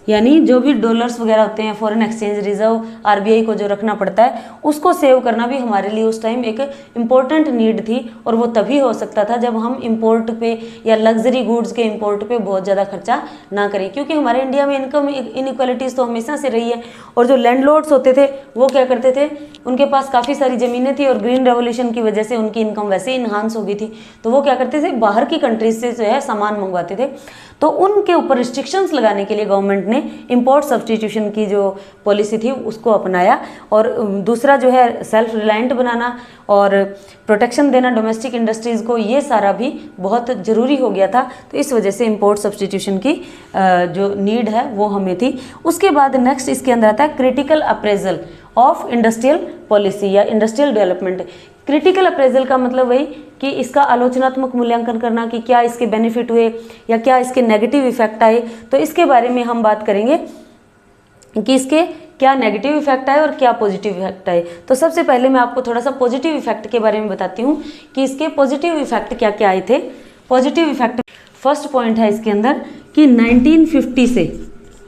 S1: यानी जो भी डॉलर्स वगैरह होते हैं फॉरेन एक्सचेंज रिजर्व RBI को जो रखना पड़ता है उसको सेव करना भी हमारे लिए उस टाइम एक इम्पोर्टेंट नीड थी। और वो तभी हो सकता था जब हम इंपोर्ट पे या लग्जरी गुड्स के इंपोर्ट पे बहुत ज़्यादा खर्चा ना करें, क्योंकि हमारे इंडिया में इनकम इनइक्वालिटीज़ तो हमेशा से रही है। और जो लैंडलॉर्ड्स होते थे वो क्या करते थे, उनके पास काफ़ी सारी ज़मीनें थी और ग्रीन रेवोल्यूशन की वजह से उनकी इनकम वैसे ही इन्हांस हो गई थी, तो वो क्या करते थे, बाहर की कंट्रीज से जो है सामान मंगवाते थे। तो उनके ऊपर रिस्ट्रिक्शंस लगाने के लिए गवर्नमेंट ने इंपोर्ट सब्सटीट्यूशन की जो पॉलिसी थी उसको अपनाया। और दूसरा जो है सेल्फ रिलायंट बनाना और प्रोटेक्शन देना डोमेस्टिक इंडस्ट्रीज़ को, ये सारा भी बहुत ज़रूरी हो गया था। तो इस वजह से इंपोर्ट सब्सटीट्यूशन की जो नीड है वो हमें थी। उसके बाद नेक्स्ट इसके अंदर आता है critical appraisal of industrial policy या इंडस्ट्रियल डेवलपमेंट। क्रिटिकल अप्रेजल का मतलब वही कि इसका आलोचनात्मक मूल्यांकन करना कि क्या इसके बेनिफिट हुए या क्या इसके नेगेटिव इफेक्ट आए। तो इसके बारे में हम बात करेंगे कि इसके क्या नेगेटिव इफेक्ट आए और क्या पॉजिटिव इफेक्ट आए। तो सबसे पहले मैं आपको थोड़ा सा पॉजिटिव इफेक्ट के बारे में बताती हूँ कि इसके पॉजिटिव इफेक्ट क्या क्या आए थे। पॉजिटिव इफेक्ट फर्स्ट पॉइंट है इसके अंदर कि 1950 से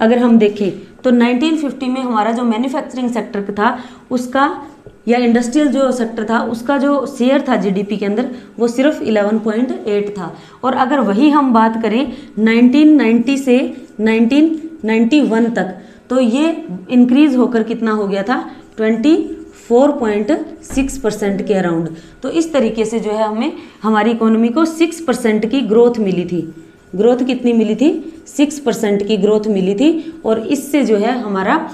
S1: अगर हम देखें तो 1950 में हमारा जो मैन्युफैक्चरिंग सेक्टर था उसका या इंडस्ट्रियल जो सेक्टर था उसका जो शेयर था जीडीपी के अंदर वो सिर्फ 11.8 था। और अगर वही हम बात करें 1990 से 1991 तक तो ये इंक्रीज होकर कितना हो गया था 24.6% के अराउंड। तो इस तरीके से जो है हमें हमारी इकोनॉमी को 6% की ग्रोथ मिली थी, ग्रोथ कितनी मिली थी, 6% की ग्रोथ मिली थी। और इससे जो है हमारा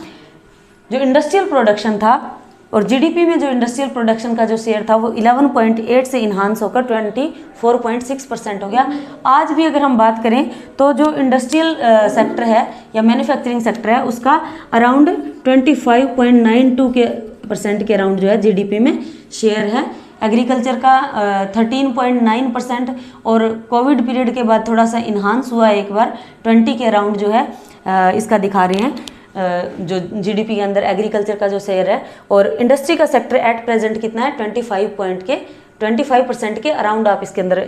S1: जो इंडस्ट्रियल प्रोडक्शन था और जीडीपी में जो इंडस्ट्रियल प्रोडक्शन का जो शेयर था वो 11.8 से इन्हांस होकर 24.6% हो गया। आज भी अगर हम बात करें तो जो इंडस्ट्रियल सेक्टर है या मैन्युफैक्चरिंग सेक्टर है उसका अराउंड 25.92% के अराउंड जो है जीडीपी में शेयर है। एग्रीकल्चर का 13.9% और कोविड पीरियड के बाद थोड़ा सा इन्हांस हुआ एक बार 20 के अराउंड जो है इसका दिखा रहे हैं जो जीडीपी के अंदर एग्रीकल्चर का जो शेयर है। और इंडस्ट्री का सेक्टर एट प्रेजेंट कितना है, 25% के अराउंड आप इसके अंदर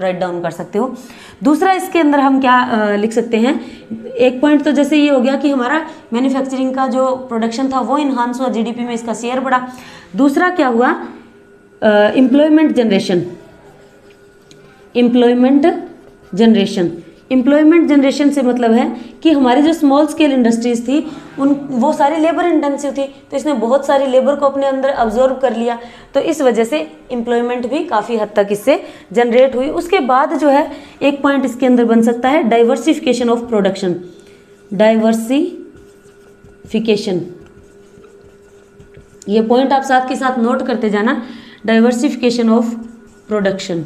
S1: राइट डाउन कर सकते हो। दूसरा इसके अंदर हम क्या लिख सकते हैं, एक पॉइंट तो जैसे ये हो गया कि हमारा मैन्युफैक्चरिंग का जो प्रोडक्शन था वो इन्हांस हुआ, जीडीपी में इसका शेयर बढ़ा। दूसरा क्या हुआ, एम्प्लॉयमेंट जनरेशन से मतलब है कि हमारी जो स्मॉल स्केल इंडस्ट्रीज थी वो सारी लेबर इंटेंसिव थी, तो इसने बहुत सारी लेबर को अपने अंदर अब्जॉर्व कर लिया, तो इस वजह से एम्प्लॉयमेंट भी काफ़ी हद तक इससे जनरेट हुई। उसके बाद जो है एक पॉइंट इसके अंदर बन सकता है डाइवर्सिफिकेशन ऑफ प्रोडक्शन। डाइवर्सिफिकेशन, ये पॉइंट आप साथ के साथ नोट करते जाना। डाइवर्सिफिकेशन ऑफ प्रोडक्शन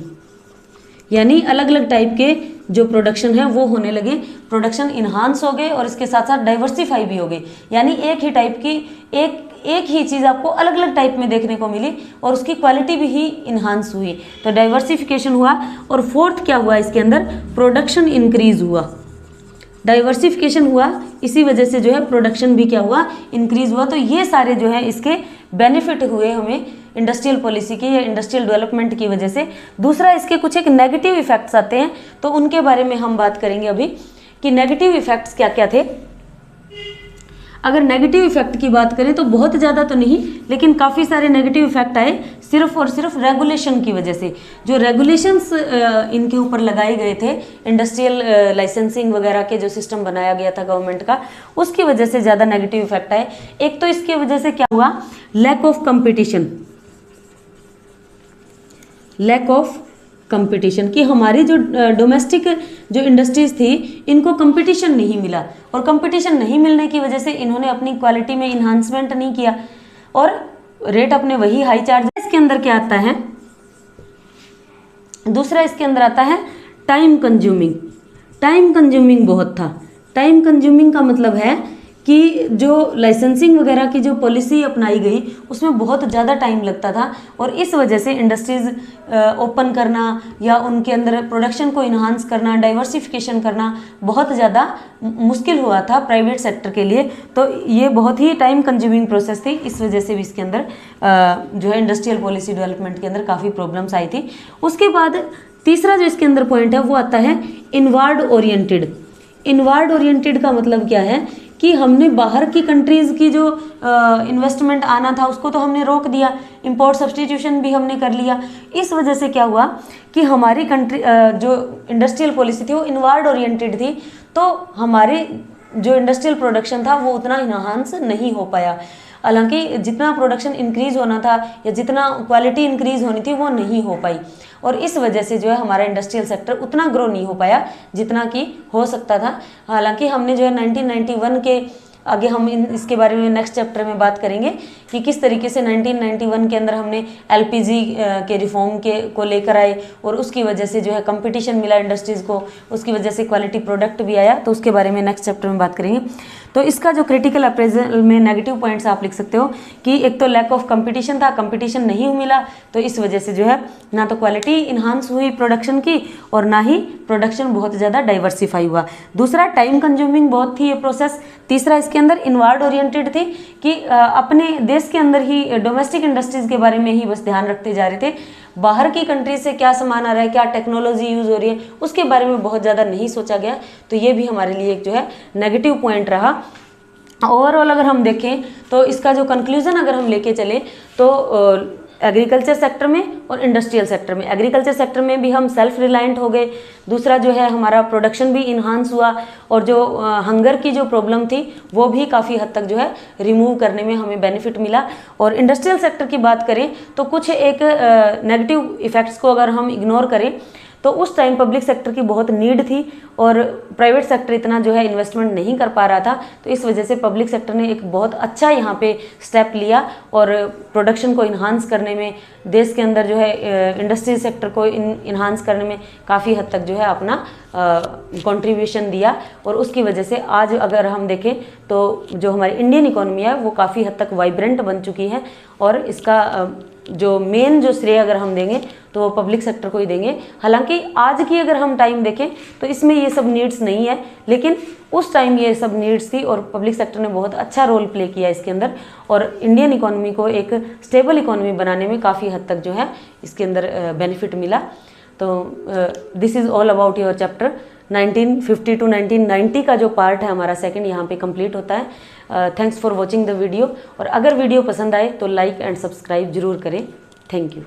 S1: यानी अलग अलग टाइप के जो प्रोडक्शन है वो होने लगे, प्रोडक्शन इन्हांस हो गए और इसके साथ साथ डाइवर्सिफाई भी हो गए, यानी एक ही टाइप की एक ही चीज़ आपको अलग अलग टाइप में देखने को मिली और उसकी क्वालिटी भी ही इन्हांस हुई, तो डाइवर्सिफिकेशन हुआ। और फोर्थ क्या हुआ इसके अंदर, प्रोडक्शन इंक्रीज हुआ। डाइवर्सिफिकेशन हुआ, इसी वजह से जो है प्रोडक्शन भी क्या हुआ, इंक्रीज हुआ। तो ये सारे जो है इसके बेनिफिट हुए हमें इंडस्ट्रियल पॉलिसी की या इंडस्ट्रियल डेवलपमेंट की वजह से। दूसरा इसके कुछ एक नेगेटिव इफेक्ट्स आते हैं, तो उनके बारे में हम बात करेंगे अभी कि नेगेटिव इफेक्ट्स क्या क्या थे। अगर नेगेटिव इफेक्ट की बात करें तो बहुत ज़्यादा तो नहीं, लेकिन काफ़ी सारे नेगेटिव इफेक्ट आए सिर्फ और सिर्फ रेगुलेशन की वजह से। जो रेगुलेशंस इनके ऊपर लगाए गए थे, इंडस्ट्रियल लाइसेंसिंग वगैरह के जो सिस्टम बनाया गया था गवर्नमेंट का, उसकी वजह से ज़्यादा नेगेटिव इफेक्ट आए। एक तो इसकी वजह से क्या हुआ, लैक ऑफ कंपटीशन कि हमारी जो डोमेस्टिक जो इंडस्ट्रीज थी इनको कंपटीशन नहीं मिला, और कंपटीशन नहीं मिलने की वजह से इन्होंने अपनी क्वालिटी में इन्हांसमेंट नहीं किया और रेट अपने वही हाई चार्ज। इसके अंदर क्या आता है, दूसरा इसके अंदर आता है टाइम कंज्यूमिंग बहुत था। टाइम कंज्यूमिंग का मतलब है कि जो लाइसेंसिंग वगैरह की जो पॉलिसी अपनाई गई उसमें बहुत ज़्यादा टाइम लगता था, और इस वजह से इंडस्ट्रीज़ ओपन करना या उनके अंदर प्रोडक्शन को इन्हांस करना, डाइवर्सिफिकेशन करना बहुत ज़्यादा मुश्किल हुआ था प्राइवेट सेक्टर के लिए। तो ये बहुत ही टाइम कंज्यूमिंग प्रोसेस थी, इस वजह से भी इसके अंदर जो है इंडस्ट्रियल पॉलिसी डेवलपमेंट के अंदर काफ़ी प्रॉब्लम्स आई थी। उसके बाद तीसरा जो इसके अंदर पॉइंट है वो आता है इनवार्ड ओरिएंटेड का मतलब क्या है कि हमने बाहर की कंट्रीज़ की जो इन्वेस्टमेंट आना था उसको तो हमने रोक दिया, इंपोर्ट सब्सटीट्यूशन भी हमने कर लिया। इस वजह से क्या हुआ कि हमारी कंट्री जो इंडस्ट्रियल पॉलिसी थी वो इनवार्ड ओरिएंटेड थी, तो हमारे जो इंडस्ट्रियल प्रोडक्शन था वो उतना इन्हांस नहीं हो पाया। हालांकि जितना प्रोडक्शन इंक्रीज होना था या जितना क्वालिटी इंक्रीज होनी थी वो नहीं हो पाई, और इस वजह से जो है हमारा इंडस्ट्रियल सेक्टर उतना ग्रो नहीं हो पाया जितना कि हो सकता था। हालांकि हमने जो है 1991 के आगे हम इसके बारे में नेक्स्ट चैप्टर में बात करेंगे कि किस तरीके से 1991 के अंदर हमने एलपीजी के रिफॉर्म को लेकर आए और उसकी वजह से जो है कंपटीशन मिला इंडस्ट्रीज़ को, उसकी वजह से क्वालिटी प्रोडक्ट भी आया, तो उसके बारे में नेक्स्ट चैप्टर में बात करेंगे। तो इसका जो क्रिटिकल अप्रेजल में नेगेटिव पॉइंट्स आप लिख सकते हो कि एक तो लैक ऑफ कंपटीशन था, कंपटीशन नहीं मिला, तो इस वजह से जो है ना तो क्वालिटी इन्हांस हुई प्रोडक्शन की और ना ही प्रोडक्शन बहुत ज़्यादा डाइवर्सिफाई हुआ। दूसरा टाइम कंज्यूमिंग बहुत थी ये प्रोसेस। तीसरा इसके अंदर इनवार्ड ओरिएंटेड थी कि अपने देश के अंदर ही डोमेस्टिक इंडस्ट्रीज़ के बारे में ही बस ध्यान रखते जा रहे थे, बाहर की कंट्री से क्या सामान आ रहा है, क्या टेक्नोलॉजी यूज़ हो रही है, उसके बारे में बहुत ज़्यादा नहीं सोचा गया। तो ये भी हमारे लिए एक जो है नेगेटिव पॉइंट रहा। ओवरऑल अगर हम देखें तो इसका जो कंक्लूजन अगर हम लेके चले तो एग्रीकल्चर सेक्टर में और इंडस्ट्रियल सेक्टर में, एग्रीकल्चर सेक्टर में भी हम सेल्फ रिलायंट हो गए। दूसरा जो है हमारा प्रोडक्शन भी इन्हांस हुआ और जो हंगर की जो प्रॉब्लम थी वो भी काफ़ी हद तक जो है रिमूव करने में हमें बेनिफिट मिला। और इंडस्ट्रियल सेक्टर की बात करें तो कुछ एक नेगेटिव इफ़ेक्ट्स को अगर हम इग्नोर करें तो उस टाइम पब्लिक सेक्टर की बहुत नीड थी और प्राइवेट सेक्टर इतना जो है इन्वेस्टमेंट नहीं कर पा रहा था। तो इस वजह से पब्लिक सेक्टर ने एक बहुत अच्छा यहाँ पे स्टेप लिया और प्रोडक्शन को इन्हांस करने में, देश के अंदर जो है इंडस्ट्री सेक्टर को इन्हांस करने में काफ़ी हद तक जो है अपना कंट्रीब्यूशन दिया। और उसकी वजह से आज अगर हम देखें तो जो हमारी इंडियन इकोनॉमी है वो काफ़ी हद तक वाइब्रेंट बन चुकी है। और इसका जो मेन जो श्रेय अगर हम देंगे तो वो पब्लिक सेक्टर को ही देंगे। हालांकि आज की अगर हम टाइम देखें तो इसमें ये सब नीड्स नहीं है, लेकिन उस टाइम ये सब नीड्स थी और पब्लिक सेक्टर ने बहुत अच्छा रोल प्ले किया इसके अंदर और इंडियन इकोनॉमी को एक स्टेबल इकोनॉमी बनाने में काफ़ी हद तक जो है इसके अंदर बेनिफिट मिला। तो this is all about your chapter 1950 to 1990 का जो पार्ट है हमारा सेकंड यहाँ पे कंप्लीट होता है। Thanks for watching the video. और अगर वीडियो पसंद आए तो लाइक एंड सब्सक्राइब जरूर करें। Thank you.